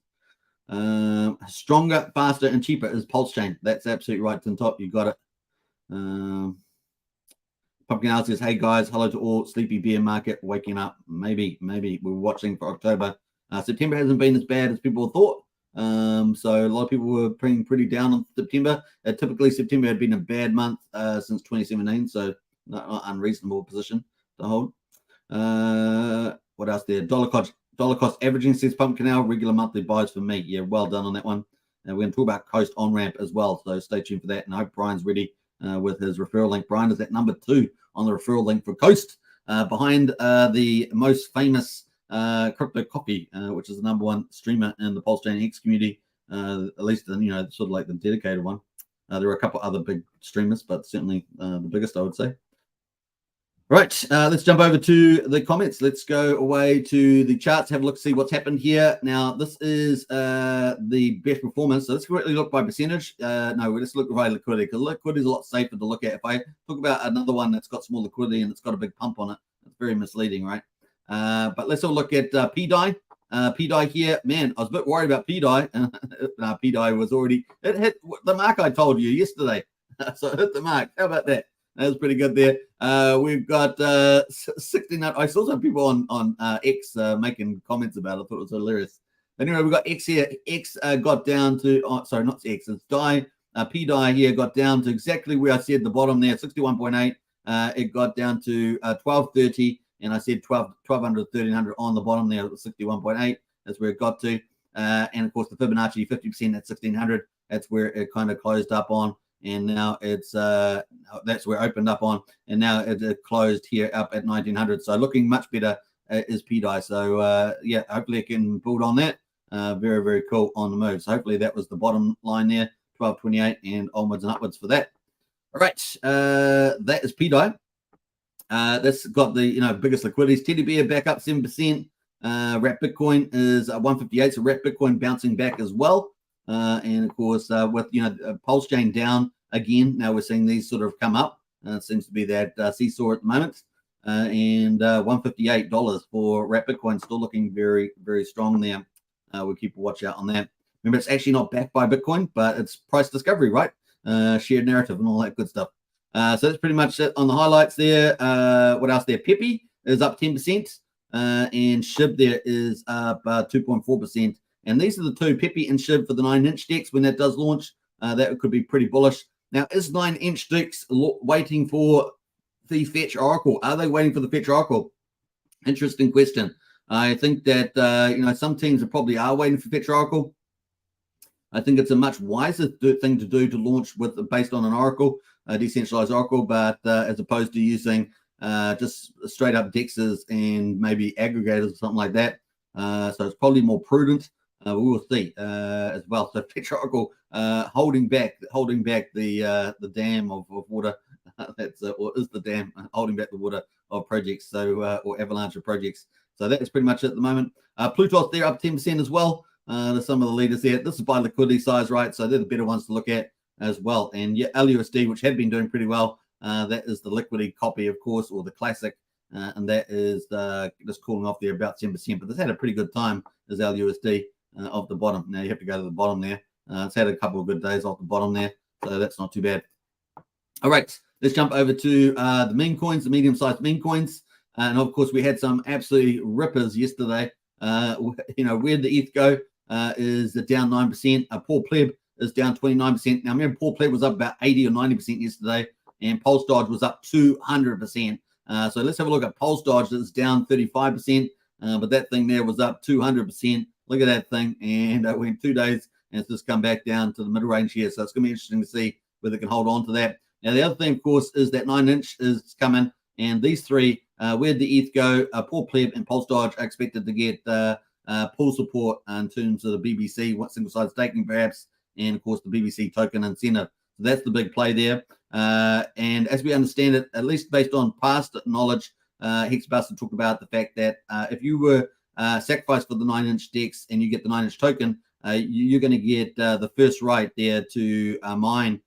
Stronger, faster, and cheaper is Pulsechain. That's absolutely right, Tim Top. You got it. Pumpkin Owl says, hey, guys, hello to all. Sleepy bear market waking up. Maybe we're watching for October. September hasn't been as bad as people thought. So a lot of people were pretty down on September. Typically, September had been a bad month since 2017, so not unreasonable position to hold. What else there? Dollar cost averaging, says Pumpkin Owl. Regular monthly buys for me. Yeah, well done on that one. And we're going to talk about Coast Onramp as well, so stay tuned for that. And I hope Brian's ready with his referral link. Brian is at number 2 on the referral link for Coast, behind the most famous crypto copy, which is the number 1 streamer in the Pulsechain X community, at least sort of like the dedicated one. There are a couple other big streamers, but certainly the biggest, I would say. Right, let's jump over to the comments. Let's go away to the charts, have a look, see what's happened here. Now, this is the best performance. So let's quickly look by percentage. No, let's look by liquidity, because liquidity is a lot safer to look at. If I talk about another one that's got small liquidity and it's got a big pump on it, it's very misleading, right? But let's have a look at PDI. PDI here, man, I was a bit worried about PDI. PDI was already, it hit the mark I told you yesterday. So it hit the mark. How about that? That was pretty good there. We've got 16. I saw some people on X making comments about it. I thought it was hilarious. Anyway, we've got X here. X got down to, sorry, not X, it's DI. PDI here got down to exactly where I said the bottom there, 61.8. It got down to 1230. And I said 1200, 1300 on the bottom there, 61.8. That's where it got to. And of course, the Fibonacci 50% at 1600. That's where it kind of closed up on. And now it's that's where it opened up on. And now it closed here up at 1900. So looking much better is PDI. So yeah, hopefully it can build on that. Very, very cool on the move. So hopefully that was the bottom line there, 1228 and onwards and upwards for that. All right, that is PDI. That's got the biggest liquidities. Teddy Bear back up 7%. Wrap Bitcoin is 158. So Wrap Bitcoin bouncing back as well. And of course, with Pulsechain down again. Now we're seeing these sort of come up. It seems to be that seesaw at the moment. And $158 for Wrap Bitcoin, still looking very, very strong there. We'll keep a watch out on that. Remember, it's actually not backed by Bitcoin, but it's price discovery, right? Shared narrative and all that good stuff. So that's pretty much it on the highlights there. What else there? Peppy is up 10%, and SHIB there is up 2.4%. And these are the two, Peppy and SHIB, for the 9-inch DEX. When that does launch, that could be pretty bullish. Now, is 9-inch DEX waiting for the Fetch Oracle? Are they waiting for the Fetch Oracle? Interesting question. I think that some teams probably are waiting for Fetch Oracle. I think it's a much wiser thing to do to launch based on an Oracle, a decentralized Oracle, but as opposed to using just straight up DEXs and maybe aggregators or something like that. So it's probably more prudent. We will see as well. So Fetch Oracle holding back the dam of water. That's or is the dam holding back the water of projects. So or avalanche of projects. So that is pretty much it at the moment. Plutos there up 10% as well. There's some of the leaders there. This is by liquidity size, right? So they're the better ones to look at as well. And yeah, LUSD, which had been doing pretty well, that is the liquidity copy, of course, or the classic, and that is just cooling off there about 10%. But it's had a pretty good time as LUSD off the bottom. Now you have to go to the bottom there. It's had a couple of good days off the bottom there, so that's not too bad. All right, let's jump over to the meme coins, the medium-sized meme coins, and of course we had some absolutely rippers yesterday. Where'd the ETH go? Is down 9%. Poor Pleb is down 29%. Now, remember, Poor Pleb was up about 80 or 90% yesterday, and Pulse Dodge was up 200%. So let's have a look at Pulse Dodge. That's down 35%, but that thing there was up 200%. Look at that thing, and it went 2 days, and it's just come back down to the middle range here. So it's going to be interesting to see whether it can hold on to that. Now, the other thing, of course, is that 9-inch is coming, and these three, where'd the ETH go? Poor Pleb and Pulse Dodge are expected to get pull support in terms of the BBC, what single-side staking perhaps, and of course the BBC token incentive. So that's the big play there. And as we understand it, at least based on past knowledge, Hex talked about the fact that if you were sacrificed for the 9-inch DEX and you get the 9-inch token, you're going to get the first right there to mine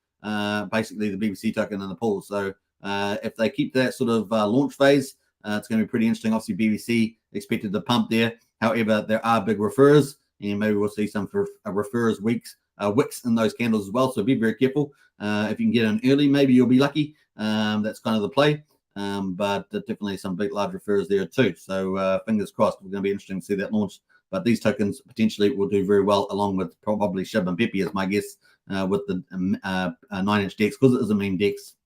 basically the BBC token in the pool. So if they keep that sort of launch phase, it's going to be pretty interesting. Obviously, BBC expected to pump there. However, there are big referrers, and maybe we'll see some referrers wicks in those candles as well. So be very careful. If you can get in early, maybe you'll be lucky. That's kind of the play. But definitely some big, large referrers there too. So fingers crossed. It's going to be interesting to see that launch. But these tokens potentially will do very well, along with probably Shib and Pepe, is my guess, with the 9-inch DEX, because it is a meme DEX.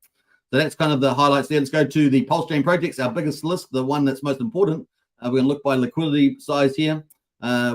So that's kind of the highlights there. Let's go to the Pulsechain projects, our biggest list, the one that's most important. We're going to look by liquidity size here.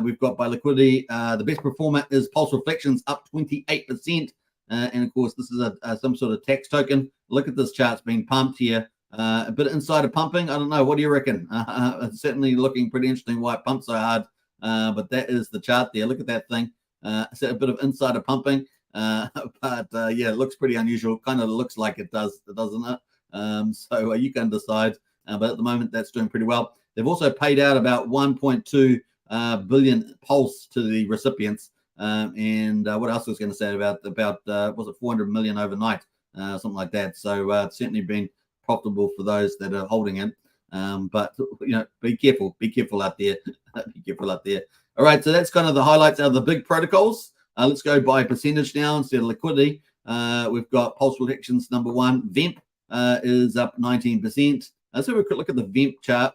We've got by liquidity, the best performer is Pulse Reflections, up 28%. And of course, this is some sort of tax token. Look at this chart. It's being pumped here. A bit of insider pumping. I don't know. What do you reckon? It's certainly looking pretty interesting why it pumps so hard. But that is the chart there. Look at that thing. It's a bit of insider pumping. Yeah, it looks pretty unusual. Kind of looks like it does, doesn't it? So you can decide. But at the moment, that's doing pretty well. They've also paid out about 1.2 billion Pulse to the recipients. And what else was I going to say about was it 400 million overnight, something like that. So it's certainly been profitable for those that are holding it. But be careful out there. Be careful out there. All right, so that's kind of the highlights of the big protocols. Let's go by percentage now instead of liquidity. We've got Pulse Reflections number one. VEMP is up 19%. Let's have a quick look at the VEMP chart.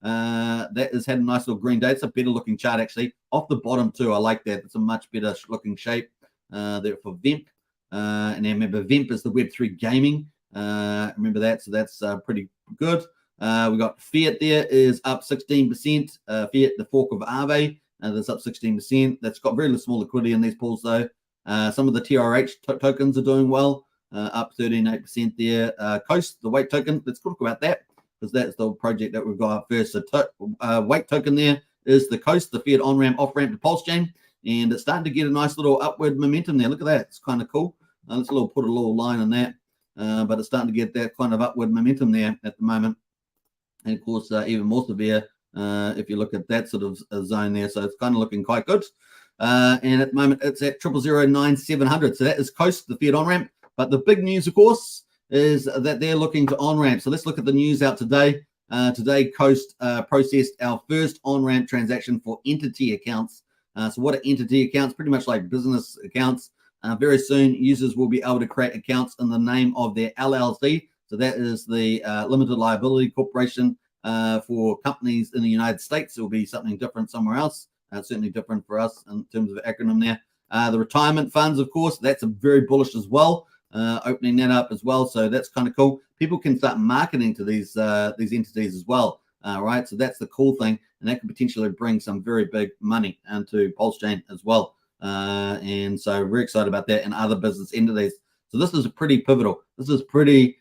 That has had a nice little green day. It's a better looking chart actually. Off the bottom too, I like that. It's a much better looking shape there for VEMP. And then remember, VEMP is the Web3 gaming. Remember that, so that's pretty good. We got Fiat there is up 16%. Fiat, the fork of Aave, that's up 16%. That's got very small liquidity in these pools though. Some of the TRH tokens are doing well, up 13.8% there. Coast, the weight token, let's talk about that, because that's the project that we've got up first. So weight token there is the Coast, the Fiat on-ramp, off-ramp to Pulsechain, and it's starting to get a nice little upward momentum there. Look at that. It's kind of cool. Let's put a little line on that. But it's starting to get that kind of upward momentum there at the moment. And of course, even more severe if you look at that sort of zone there. So it's kind of looking quite good. And at the moment, it's at 0.009,700. So that is Coast, the Fiat on-ramp. But the big news, of course, is that they're looking to on-ramp. So let's look at the news out today. Today, Coast processed our first on-ramp transaction for entity accounts. So what are entity accounts? Pretty much like business accounts. Very soon, users will be able to create accounts in the name of their LLC. So that is the Limited Liability Corporation for companies in the United States. It will be something different somewhere else. Certainly different for us in terms of the acronym there. The retirement funds, of course, that's a very bullish as well. Opening that up as well. So that's kind of cool. People can start marketing to these entities as well. Right. So that's the cool thing. And that could potentially bring some very big money into Pulsechain as well. And so we're excited about that and other business entities. So this is a pretty pivotal. This is a pretty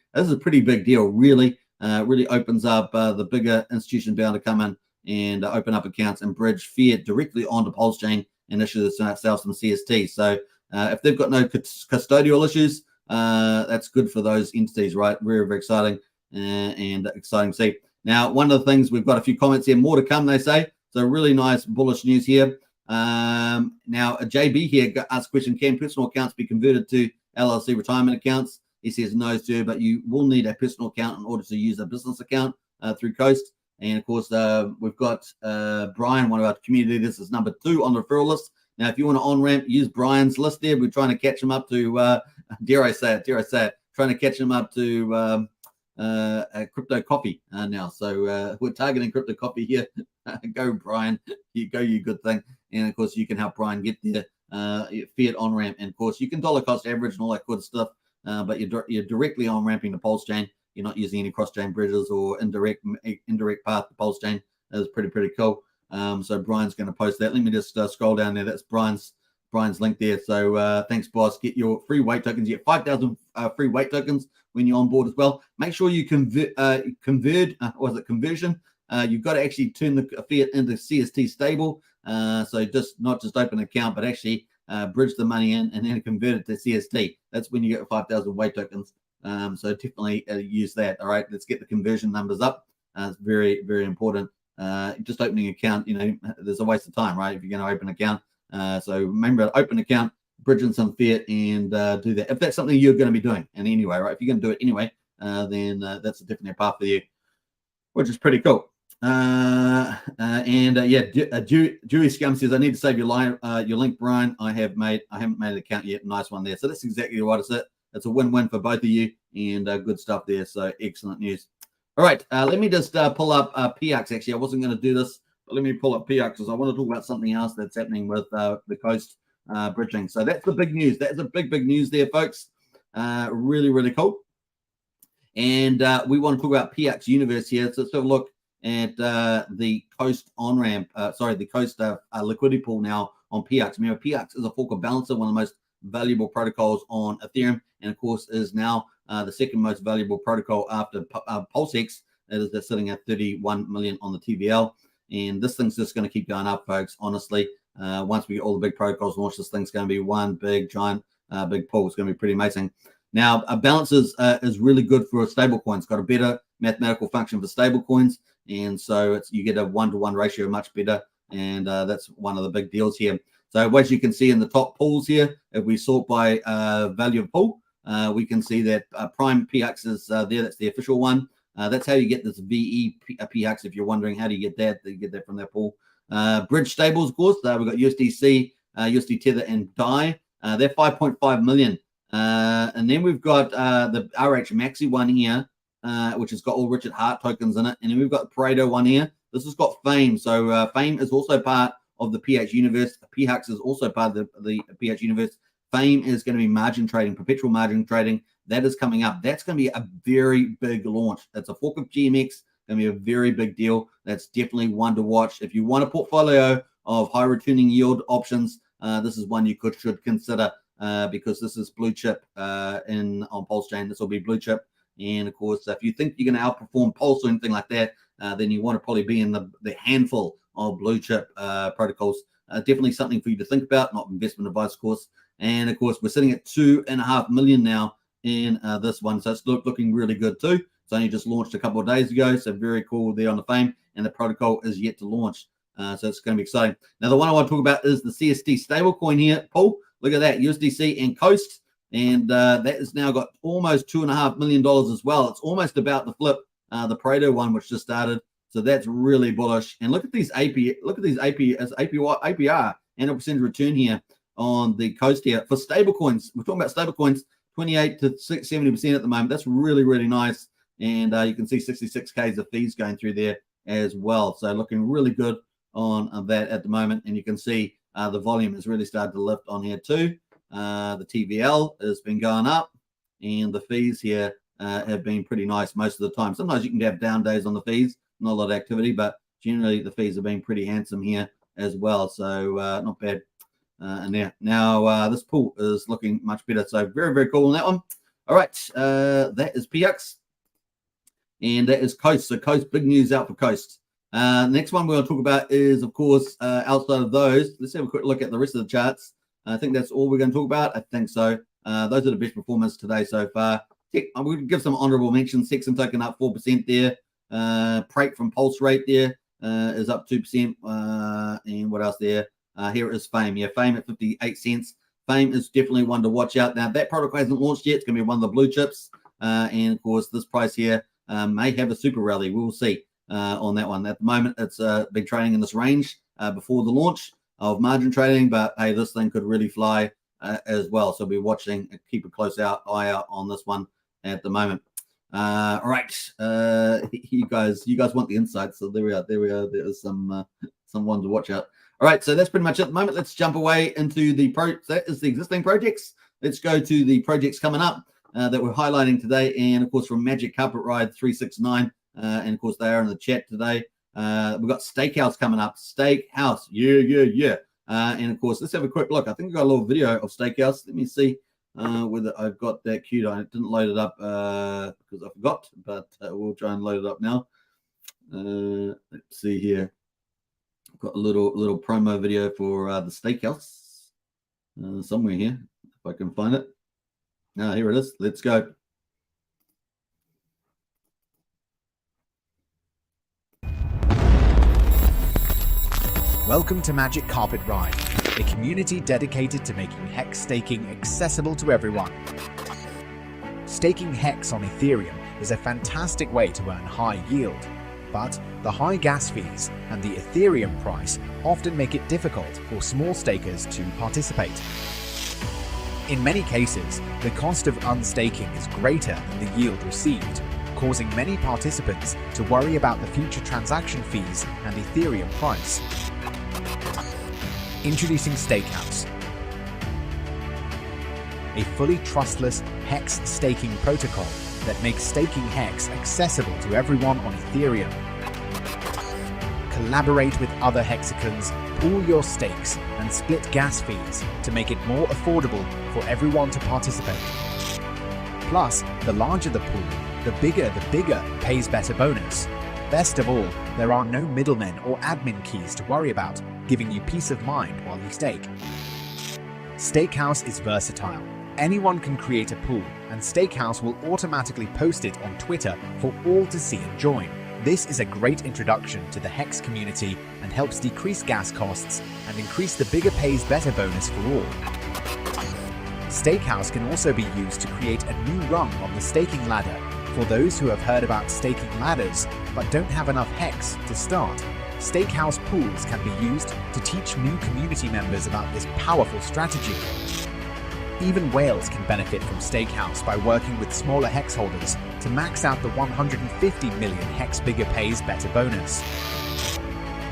big deal, really. Really opens up the bigger institutions being able to come in and open up accounts and bridge Fiat directly onto Pulsechain and issue themselves some CST. So if they've got no custodial issues, that's good for those entities, right? Very, very exciting and exciting to see. Now, one of the things, we've got a few comments here, more to come, they say. So really nice bullish news here. Now, JB here asked a question, can personal accounts be converted to LLC retirement accounts? He says no, sir, but you will need a personal account in order to use a business account through Coast. And of course, we've got Brian, one of our community leaders, is number 2 on the referral list. Now, if you want to on-ramp, use Brian's list there. We're trying to catch him up to, dare I say it, trying to catch him up to crypto coffee now. So we're targeting crypto coffee here. Go, Brian. You good thing. And of course, you can help Brian get there. Fiat on-ramp. And of course, you can dollar cost average and all that good stuff. But you're directly on-ramping the Pulsechain. you're not using any cross-chain bridges or indirect path to Pulsechain. Is pretty cool. So Brian's going to post that. Let me just scroll down there. That's Brian's link there. So thanks, boss. Get your free weight tokens. You get 5,000 free weight tokens when you're on board as well. Make sure you conversion. You've got to actually turn the Fiat into CST stable. So not just open an account, but actually bridge the money in and then convert it to CST. That's when you get 5,000 weight tokens. So definitely use that. All right, let's get the conversion numbers up. It's very, very important. Just opening an account, there's a waste of time, right? If you're going to open an account. So remember, open an account, bridge in some Fiat, and do that. If that's something you're going to be doing, and anyway, right? If you're going to do it anyway, then that's definitely a path for you, which is pretty cool. Dewey Scum says, I need to save your link, Brian. I haven't made an account yet. Nice one there. So that's exactly what it's. It's a win-win for both of you, and good stuff there. So excellent news. All right, let me just pull up PX. Actually, I wasn't going to do this, but let me pull up PX because I want to talk about something else that's happening with the Coast bridging. So that's the big news. That's a big news there, folks. Really, really cool. And we want to talk about PX Universe here. So let's have a look at the Coast Onramp. The Coast liquidity pool now on PX. Remember, PX is a fork of Balancer, one of the most valuable protocols on Ethereum, and of course is now the second most valuable protocol after Pulsechain. They're sitting at 31 million on the TVL, and this thing's just going to keep going up, folks. Honestly, once we get all the big protocols launched, this thing's going to be one big giant big pool. It's going to be pretty amazing. Now, Balances is really good for stable coins. Got a better mathematical function for stable coins, and so you get a 1-to-1 ratio, much better, and that's one of the big deals here. So as you can see in the top pools here, if we sort by value of pool, we can see that Prime PX is there. That's the official one. That's how you get this VE PX. If you're wondering how do you get that, you get that from that pool. Bridge stables, of course. We've got USDC, USD Tether, and DAI. They're 5.5 million. And then we've got the RH Maxi one here, which has got all Richard Hart tokens in it. And then we've got the Pareto one here. This has got Fame. So Fame is also part of the PH universe. PHX is also part of the PH universe. Fame is going to be margin trading, perpetual margin trading. That is coming up. That's going to be a very big launch. That's a fork of GMX. Going to be a very big deal. That's definitely one to watch. If you want a portfolio of high returning yield options, this is one you should consider because this is blue chip on Pulsechain. This will be blue chip. And of course, if you think you're going to outperform Pulse or anything like that, then you want to probably be in the handful of blue chip protocols. Definitely something for you to think about, not investment advice, of course. And of course, we're sitting at 2.5 million now in this one. So it's looking really good too. It's only just launched a couple of days ago. So very cool there on the Fame. And the protocol is yet to launch. So it's going to be exciting. Now, the one I want to talk about is the CST stablecoin here, Paul. Look at that, USDC and Coast. And that has now got almost $2.5 million as well. It's almost about to flip the Pareto one, which just started. So that's really bullish. And look at these APR and a percentage return here on the Coast here for stable coins. We're talking about stable coins, 28 to 70% at the moment. That's really, really nice. And you can see 66Ks of fees going through there as well. So looking really good on that at the moment. And you can see the volume has really started to lift on here too. The TVL has been going up and the fees here have been pretty nice most of the time. Sometimes you can have down days on the fees, not a lot of activity, but generally the fees have been pretty handsome here as well. So not bad. And now this pool is looking much better. So very, very cool on that one. All right. That is PX. And that is Coast. So Coast, big news out for Coast. Next one we're going to talk about is, of course, outside of those. Let's have a quick look at the rest of the charts. I think that's all we're going to talk about. I think so. Those are the best performers today so far. I'm going to give some honorable mentions. Sexton token up 4% there. Prate from Pulse Rate there is up 2%. And what else there? Here is Fame. Yeah, Fame at 58 cents. Fame is definitely one to watch out. Now, that protocol hasn't launched yet. It's going to be one of the blue chips. And, of course, this price here may have a super rally. We will see on that one. At the moment, it's been trading in this range before the launch of margin trading. But, hey, this thing could really fly as well. So be watching and keep a close eye out on this one at the moment. All right. You guys want the insights. So there we are. There's some one to watch out. All right, so that's pretty much it at the moment. Let's jump away into that is the existing projects. Let's go to the projects coming up. that we're highlighting today, and of course from Magic Carpet Ride 369, and of course they are in the chat today. We've got Stakehouse coming up. Stakehouse, yeah. And of course, let's have a quick look. I think I've got a little video of Stakehouse. Let me see whether I've got that queued. I didn't load it up because I forgot, but we'll try and load it up now. Let's see here. I've got a little promo video for the Stakehouse somewhere here, if I can find it. Here it is. Let's go. Welcome to Magic Carpet Ride, a community dedicated to making Hex staking accessible to everyone. Staking Hex on Ethereum is a fantastic way to earn high yield, but the high gas fees and the Ethereum price often make it difficult for small stakers to participate. In many cases, the cost of unstaking is greater than the yield received, causing many participants to worry about the future transaction fees and Ethereum price. Introducing Stakehouse, a fully trustless Hex staking protocol that makes staking Hex accessible to everyone on Ethereum. Collaborate with other Hexicans, pool your stakes, and split gas fees to make it more affordable for everyone to participate. Plus, the larger the pool, the bigger pays better bonus. Best of all, there are no middlemen or admin keys to worry about, giving you peace of mind while you stake. Stakehouse is versatile. Anyone can create a pool, and Stakehouse will automatically post it on Twitter for all to see and join. This is a great introduction to the Hex community and helps decrease gas costs and increase the bigger pays better bonus for all. Stakehouse can also be used to create a new rung on the staking ladder for those who have heard about staking ladders but don't have enough Hex to start. Stakehouse pools can be used to teach new community members about this powerful strategy. Even whales can benefit from Stakehouse by working with smaller Hex holders to max out the 150 million Hex bigger pays better bonus.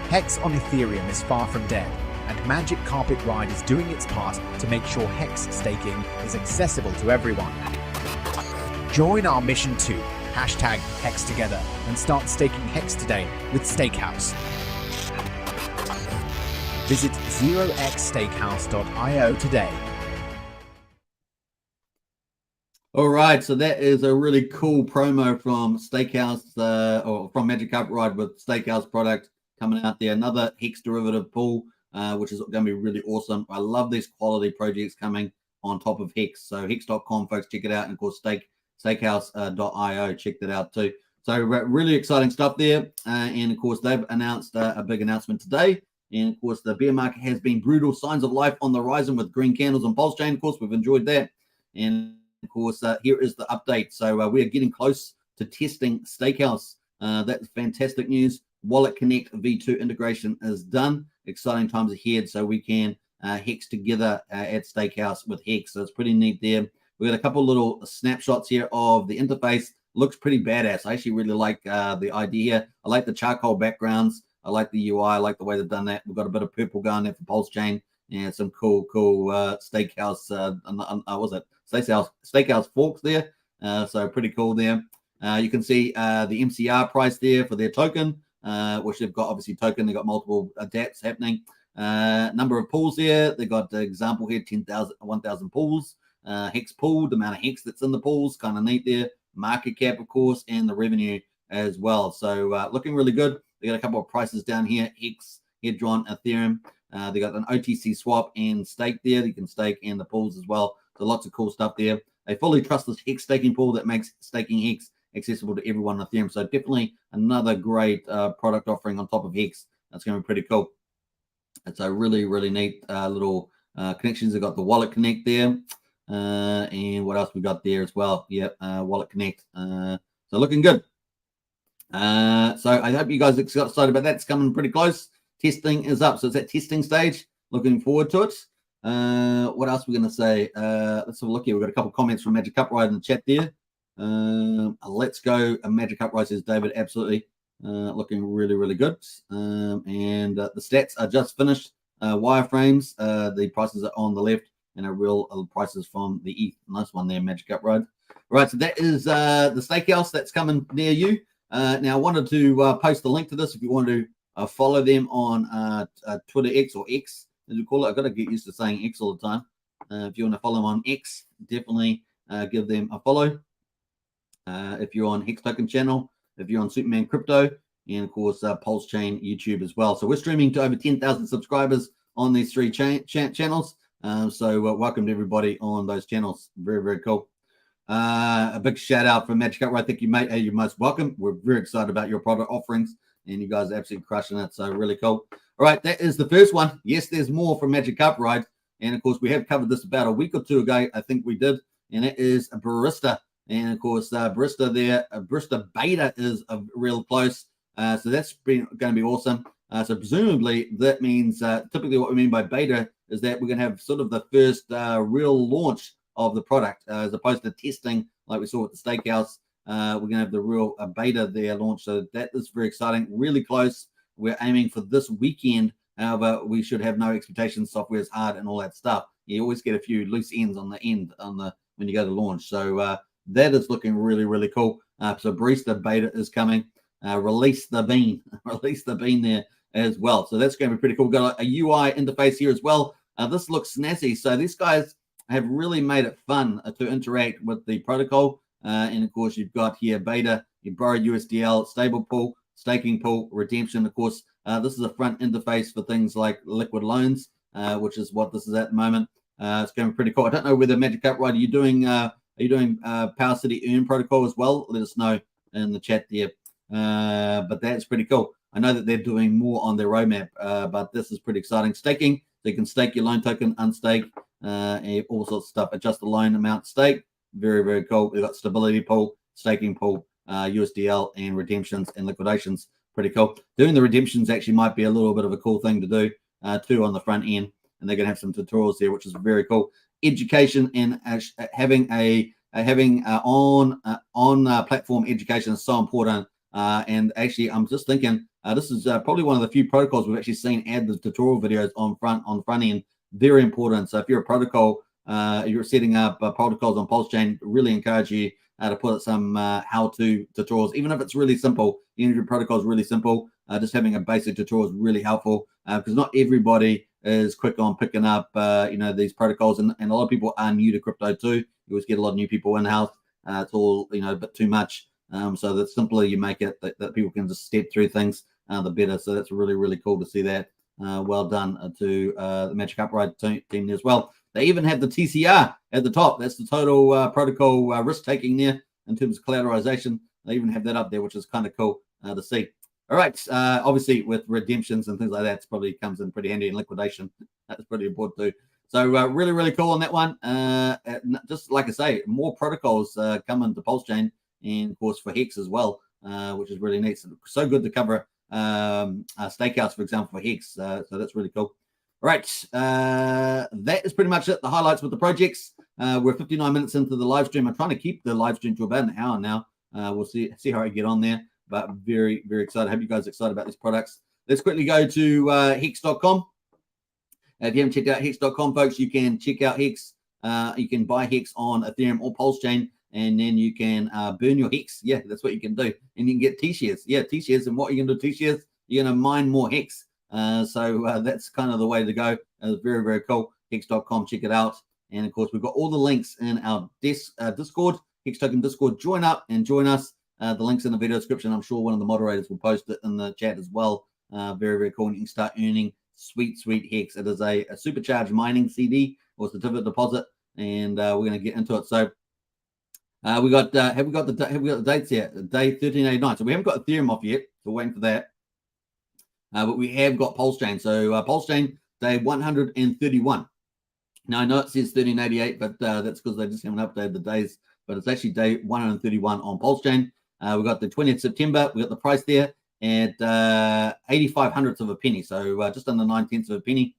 Hex on Ethereum is far from dead, and Magic Carpet Ride is doing its part to make sure Hex staking is accessible to everyone. Join our mission to #HexTogether and start staking Hex today with Stakehouse. Visit 0xstakehouse.io today. All right, so that is a really cool promo from Stakehouse, or from Magic Carpet Ride with Stakehouse product coming out there. Another Hex derivative pool, which is going to be really awesome. I love these quality projects coming on top of Hex. So hex.com, folks, check it out. And of course, stakehouse.io, check that out too. So really exciting stuff there. And of course, they've announced a big announcement today. And of course, the bear market has been brutal. Signs of life on the horizon with green candles on Pulsechain. Of course, we've enjoyed that. And of course, here is the update. So we are getting close to testing Stakehouse. That's fantastic news. Wallet Connect V2 integration is done. Exciting times ahead. So we can Hex together at Stakehouse with Hex. So it's pretty neat there. We've got a couple little snapshots here of the interface. Looks pretty badass. I actually really like the idea here. I like the charcoal backgrounds. I like the UI. I like the way they've done that. We've got a bit of purple going there for Pulsechain and some cool Stakehouse. Was it Stakehouse forks there? So pretty cool there. You can see the MCR price there for their token, which they've got obviously token. They've got multiple dApps happening. Number of pools there. They got the example here: 1,000 pools. Hex pool, the amount of Hex that's in the pools, kind of neat there. Market cap, of course, and the revenue as well. So looking really good. They got a couple of prices down here: Hex, Hedron, Ethereum. They got an OTC swap and stake there. You can stake in the pools as well. So lots of cool stuff there. A fully trustless Hex staking pool that makes staking Hex accessible to everyone on Ethereum. So definitely another great product offering on top of Hex. That's going to be pretty cool. It's a really, really neat little connections. They've got the Wallet Connect there. And what else we got there as well? Yep, Wallet Connect. So looking good. So I hope you guys are excited about that. It's coming pretty close. Testing is up. So it's at testing stage. Looking forward to it. What else are we going to say? Let's have a look here. We've got a couple of comments from Magic Cup Ride in the chat there. Let's go. Magic Cup Ride says, David, absolutely. Looking really, really good. And the stats are just finished. Wireframes, the prices are on the left, and real prices from the ETH. Nice one there, Magic Cup Ride. right, so that is the Stakehouse that's coming near you. Now, I wanted to post the link to this if you want to follow them on Twitter X, or X, as we call it. I've got to get used to saying X all the time. If you want to follow them on X, definitely give them a follow. If you're on Hex Token channel, if you're on Superman Crypto, and of course Pulsechain YouTube as well. So we're streaming to over 10,000 subscribers on these three channels. So welcome to everybody on those channels. Very, very cool. A big shout out for Magic Upright. Thank you, mate. Hey, you're most welcome. We're very excited about your product offerings, and you guys are absolutely crushing it. So really cool. All right, that is the first one. Yes, there's more from Magic Upright, and of course we have covered this about a week or two ago. I think we did, and it is a Barista. And of course, Barista there, Barista beta is real close. So that's going to be awesome. So presumably that means typically what we mean by beta is that we're going to have sort of the first real launch of the product as opposed to testing like we saw with the Stakehouse. We're going to have the real beta there launch. So that is very exciting, really close. We're aiming for this weekend. However, we should have no expectations. Software is hard and all that stuff. You always get a few loose ends on the end when you go to launch. So that is looking really, really cool. So Barista beta is coming. Release the bean there as well. So that's going to be pretty cool. We've got a UI interface here as well. This looks snazzy. So these guys have really made it fun to interact with the protocol. And of course, you've got here beta, you borrow USDL, stable pool, staking pool, redemption. Of course, this is a front interface for things like liquid loans, which is what this is at the moment. It's going to be pretty cool. I don't know whether Magic Upright, are you doing Power City Earn protocol as well? Let us know in the chat there. But that's pretty cool. I know that they're doing more on their roadmap, but this is pretty exciting. Staking, so you can stake your loan token, unstake, and all sorts of stuff. Adjust the loan amount stake. Very, very cool. We've got stability pool, staking pool, USDL, and redemptions and liquidations. Pretty cool. Doing the redemptions actually might be a little bit of a cool thing to do too on the front end, and they're going to have some tutorials there, which is very cool. Education and having on platform education is so important. And actually, I'm just thinking this is probably one of the few protocols we've actually seen add the tutorial videos on front end. Very important. So if you're a protocol, you're setting up protocols on Pulsechain, really encourage you to put some how-to tutorials, even if it's really simple. Even if your protocol is really simple, just having a basic tutorial is really helpful because not everybody is quick on picking up these protocols, and a lot of people are new to crypto too. You always get a lot of new people in house. It's all a bit too much. So the simpler you make it, that people can just step through things, the better. So that's really, really cool to see that. Well done to the Magic Upright team as well. They even have the TCR at the top. That's the total protocol risk taking there in terms of collateralization. They even have that up there, which is kind of cool to see. All right. Obviously, with redemptions and things like that, it probably comes in pretty handy in liquidation. That's pretty important too. So really, really cool on that one. Just like I say, more protocols coming to Pulsechain, and of course for Hex as well, which is really neat. So good to cover Stakehouse, for example, for Hex. So that's really cool. All right, that is pretty much it. The highlights with the projects. We're 59 minutes into the live stream. I'm trying to keep the live stream to about an hour now. We'll see how I get on there, but very, very excited. I hope you guys are excited about these products. Let's quickly go to hex.com. If you haven't checked out hex.com, folks, you can check out Hex. You can buy Hex on Ethereum or Pulsechain, and then you can burn your Hex. Yeah, that's what you can do. And you can get T-shares. Yeah, T-shares. And what are you going to do T-shares? You're going to mine more Hex. So that's kind of the way to go. Very, very cool. Hex.com, check it out. And of course, we've got all the links in our Discord, Hex Token Discord. Join up and join us. The link's in the video description. I'm sure one of the moderators will post it in the chat as well. Very, very cool. And you can start earning sweet, sweet Hex. It is a supercharged mining CD or certificate deposit, and we're going to get into it. So have we got the dates here? Day 1389. So we haven't got Ethereum off yet. So we're waiting for that. But we have got Pulsechain. So Pulsechain day 131. Now I know it says 1388, but that's because they just haven't updated the days. But it's actually day 131 on Pulsechain. We got the 20th September. We got the price there at 85 hundredths of a penny. So just under 9/10 of a penny.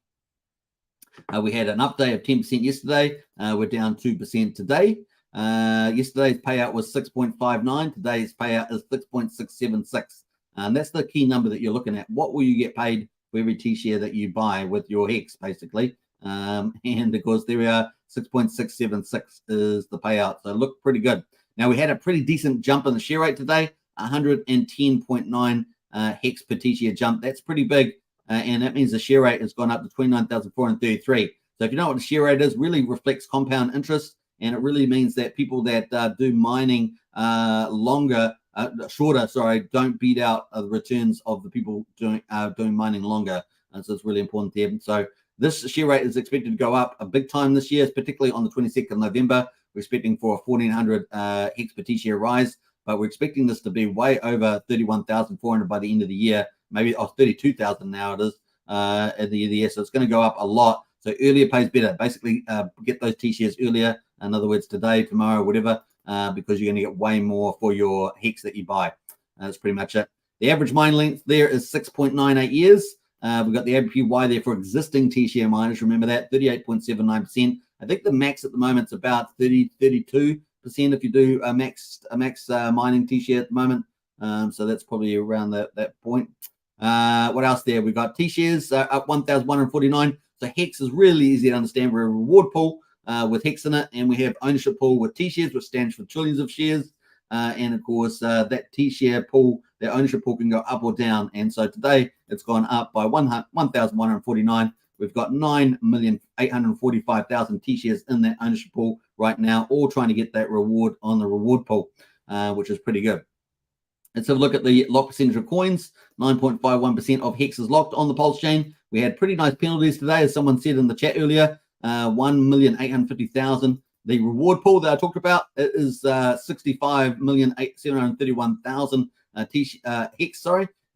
We had an update of 10% yesterday. We're down 2% today. Yesterday's payout was 6.59. Today's payout is 6.676. And that's the key number that you're looking at. What will you get paid for every T-share that you buy with your Hex, basically? And of course, there we are, 6.676 is the payout. So look pretty good. Now, we had a pretty decent jump in the share rate today, 110.9 hex per T-share jump. That's pretty big, and that means the share rate has gone up to 29,433. So if you know what the share rate is, really reflects compound interest, and it really means that people that do mining shorter, don't beat out the returns of the people doing mining longer. And so it's really important there. So this share rate is expected to go up a big time this year, particularly on the 22nd of November. We're expecting for a 1,400 hex per T-share rise, but we're expecting this to be way over 31,400 by the end of the year, maybe 32,000 now it is at the end of the year. So it's going to go up a lot. So earlier pays better. Basically, get those T-shares earlier. In other words, today, tomorrow, whatever, because you're going to get way more for your hex that you buy. That's pretty much it. The average mine length there is 6.98 years. We've got the APY there for existing T-share miners. Remember that, 38.79%. I think the max at the moment is about 32% if you do a max mining T-share at the moment. So that's probably around that point. What else there? We've got T-shares up 1,149. So Hex is really easy to understand. We're a reward pool with Hex in it, and we have ownership pool with T-shares, which stands for trillions of shares. And of course, that T-share pool, that ownership pool can go up or down. And so today it's gone up by 1,149. We've got 9,845,000 T-shares in that ownership pool right now, all trying to get that reward on the reward pool, which is pretty good. Let's have a look at the lock percentage of coins. 9.51% of Hex is locked on the Pulsechain. We had pretty nice penalties today, as someone said in the chat earlier, 1,850,000. The reward pool that I talked about is 65,731,000 Hex,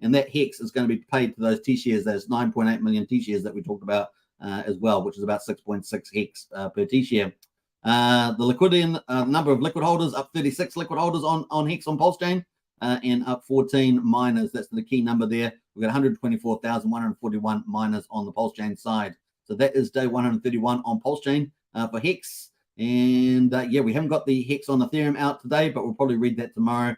and that Hex is going to be paid to those T-shares, those 9.8 million T-shares that we talked about as well, which is about 6.6 Hex per T-share. The liquidity and number of liquid holders, up 36 liquid holders on Hex on Pulsechain, and up 14 miners. That's the key number there. We've got 124,141 miners on the Pulsechain side. So that is day 131 on Pulsechain for Hex. And yeah, we haven't got the Hex on Ethereum out today, but we'll probably read that tomorrow,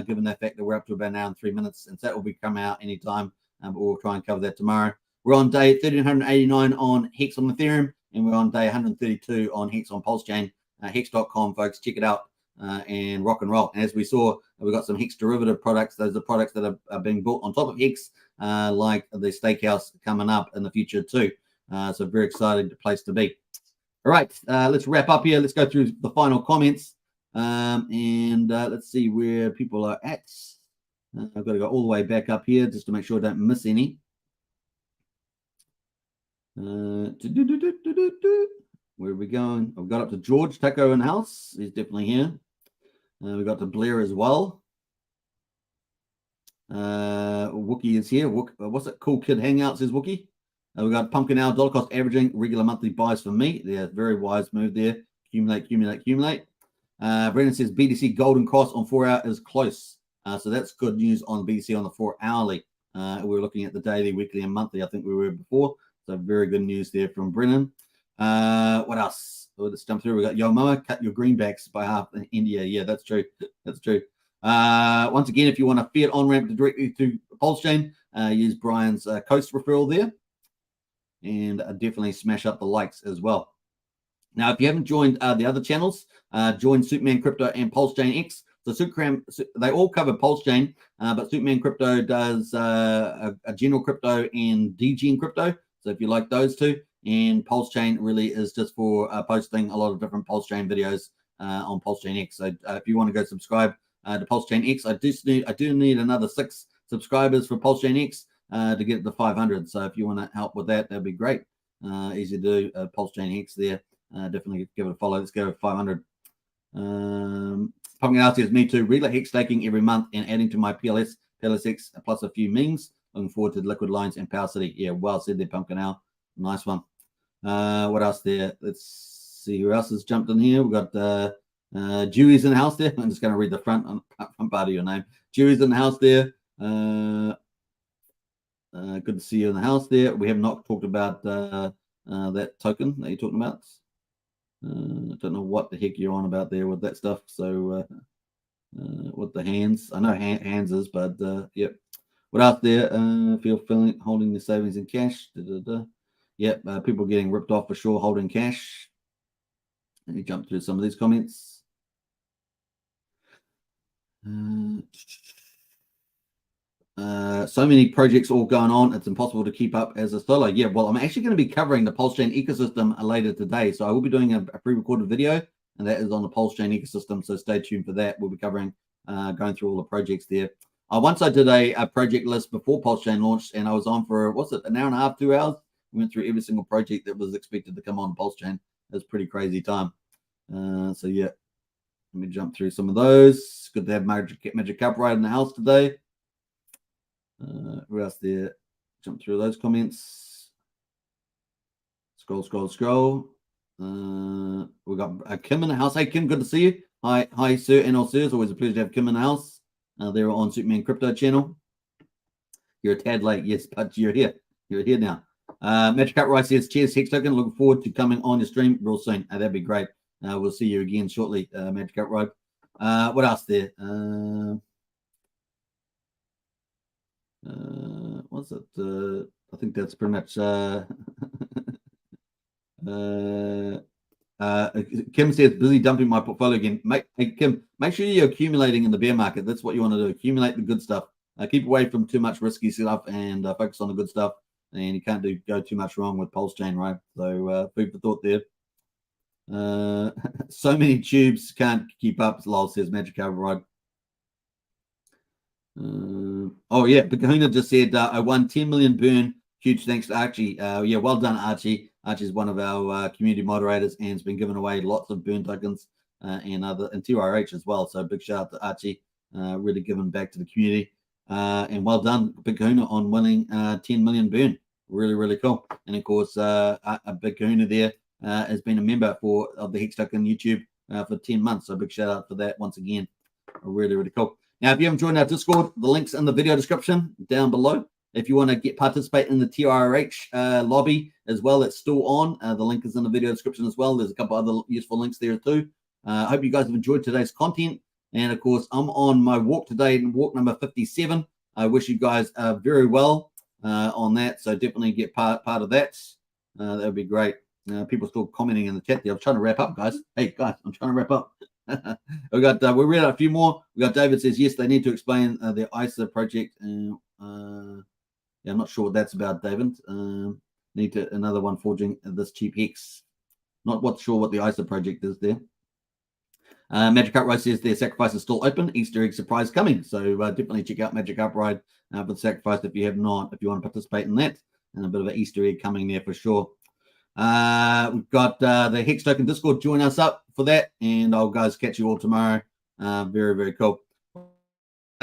given the fact that we're up to about an hour and 3 minutes. And so that will be come out anytime, but we'll try and cover that tomorrow. We're on day 1,389 on Hex on Ethereum, and we're on day 132 on Hex on Pulsechain. Hex.com, folks, check it out and rock and roll. And as we saw, we've got some Hex derivative products. Those are products that are being built on top of Hex, like the Stakehouse coming up in the future too. So very excited place to be. All right, let's wrap up here. Let's go through the final comments, and let's see where people are at. I've got to go all the way back up here just to make sure I don't miss any. Where are we going? I've got up to George Taco in the house. He's definitely here. We've got to Blair as well. Wookie is here. What's it? Cool Kid Hangout, says Wookie. We've got Pumpkin Hour, dollar cost averaging, regular monthly buys for me. Yeah, very wise move there. Accumulate. Brendan says BTC Golden Cross on 4 hour is close. So that's good news on BTC on the 4 hourly. We were looking at the daily, weekly, and monthly. I think we were before. So very good news there from Brennan. What else? Let's jump through. We got Yo Mama, cut your greenbacks by half in India. Yeah, that's true. That's true. Once again, if you want a Fiat on-ramp directly to Pulsechain, use Brian's Coast referral there. And definitely smash up the likes as well. Now, if you haven't joined the other channels, join Superman Crypto and Pulsechain X. So they all cover Pulsechain, but Superman Crypto does a general crypto and DGen crypto. So if you like those two, and Pulsechain really is just for posting a lot of different Pulsechain videos on Pulsechain X. So if you want to go subscribe to Pulsechain X, I do need another 6 subscribers for Pulsechain X to get to 500. So if you want to help with that, that'd be great. Easy to do. Pulsechain X there. Definitely give it a follow. Let's go to 500. Pumpkin Out says, me too. Regular Hex staking every month and adding to my PLSX plus a few memes. Looking forward to the Liquid Lines and Power City. Yeah, well said there, Pumpkin Out. Nice one. What else there? Let's see who else has jumped in here. We've got Dewey's in the house there. I'm just going to read the front part of your name. Dewey's in the house there. Good to see you in the house there. We have not talked about that token that you're talking about. I don't know what the heck you're on about there with that stuff. So with the hands, I know hands is, but yep. What else there? Feel feeling holding the savings in cash. Yep, people getting ripped off for sure holding cash. Let me jump through some of these comments. So many projects all going on, it's impossible to keep up as a solo. Yeah, well, I'm actually going to be covering the Pulsechain ecosystem later today. So I will be doing a pre-recorded video, and that is on the Pulsechain ecosystem. So stay tuned for that. We'll be covering, going through all the projects there. Once I did a project list before Pulsechain launched, and I was on for, what's it, an hour and a half, 2 hours? We went through every single project that was expected to come on Pulsechain. It was a pretty crazy time. So yeah, let me jump through some of those. Good to have Magic Upright in the house today. Who else there? Jump through those comments. Scroll. We got Kim in the house. Hey Kim, good to see you. Hi sir and all sirs. Always a pleasure to have Kim in the house. They're on Superman Crypto channel. You're a tad late, yes, but you're here. You're here now. Magic Upright says, cheers, Hex Token. Looking forward to coming on your stream real soon. That'd be great. We'll see you again shortly, Magic Upright. What else there? What's it? I think that's pretty much. Kim says, busy dumping my portfolio again. Hey, Kim, make sure you're accumulating in the bear market. That's what you want to do. Accumulate the good stuff. Keep away from too much risky stuff and focus on the good stuff. And you can't go too much wrong with Pulsechain, right? So food for thought there. So many tubes can't keep up, Lol says Magic Upright. Oh yeah, Kahuna just said I won 10 million burn. Huge thanks to Archie. Yeah, well done, Archie. Archie's one of our community moderators and has been giving away lots of burn tokens and TYRH as well. So big shout out to Archie, really giving back to the community. And well done, Big Kahuna, on winning 10 million burn. Really, really cool. And of course, a Big Kahuna there has been a member of the Hex Token YouTube for 10 months. So big shout out for that once again. Really, really cool. Now, if you haven't joined our Discord, the link's in the video description down below. If you want to participate in the TRH lobby as well, it's still on. The link is in the video description as well. There's a couple other useful links there too. I hope you guys have enjoyed today's content. And of course, I'm on my walk today, walk number 57. I wish you guys very well on that. So definitely get part of that. That would be great. People still commenting in the chat there. I'm trying to wrap up, guys. Hey, guys, I'm trying to wrap up. we read out a few more. We got David says, yes, they need to explain their ISA project. Yeah, I'm not sure what that's about, David. Need to another one forging this cheap hex. Not sure what the ISA project is there. Magic Upright says their sacrifice is still open. Easter egg surprise coming. So definitely check out Magic Upright for the sacrifice if you have not, if you want to participate in that. And a bit of an Easter egg coming there for sure. We've got the Hex Token Discord. Join us up for that. And I'll guys catch you all tomorrow. Very, very cool.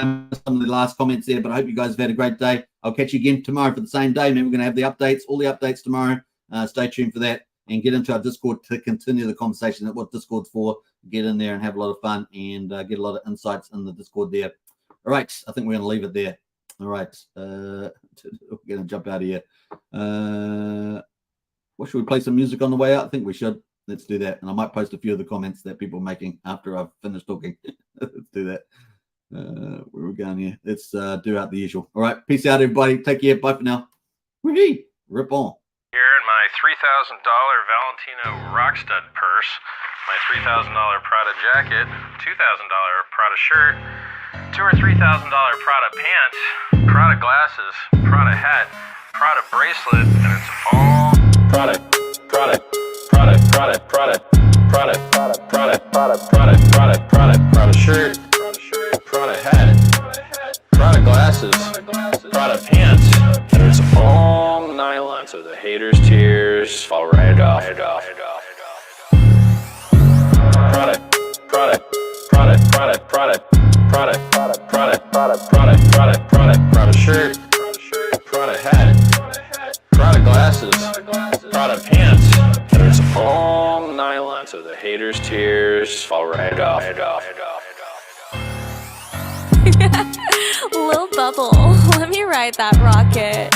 Some of the last comments there, but I hope you guys have had a great day. I'll catch you again tomorrow for the same day. Maybe we're going to have the updates, all the updates tomorrow. Stay tuned for that and get into our Discord to continue the conversation. That's what Discord's for. Get in there and have a lot of fun and get a lot of insights in the Discord there. All right, I think we're going to leave it there. All right, we're going to jump out of here. What should we play some music on the way out? I think we should. Let's do that. And I might post a few of the comments that people are making after I've finished talking. Let's do that. Where are we going here? Let's do out the usual. All right, peace out, everybody. Take care. Bye for now. Whee! Rip on. Here in my $3,000 Valentino Rockstud purse, my $3,000 Prada jacket, $2,000 Prada shirt, $2,000 or $3,000 Prada pants, Prada glasses, Prada hat, Prada bracelet, and it's all product, Prada shirt, Prada hat, Prada glasses, Prada pants, and it's all nylon, so the haters' tears fall right off. Prada shirt, Prada hat, Prada glasses, Prada pants, and it's all nylon, so the haters' tears fall right off. Lil Bubble, let me ride that rocket.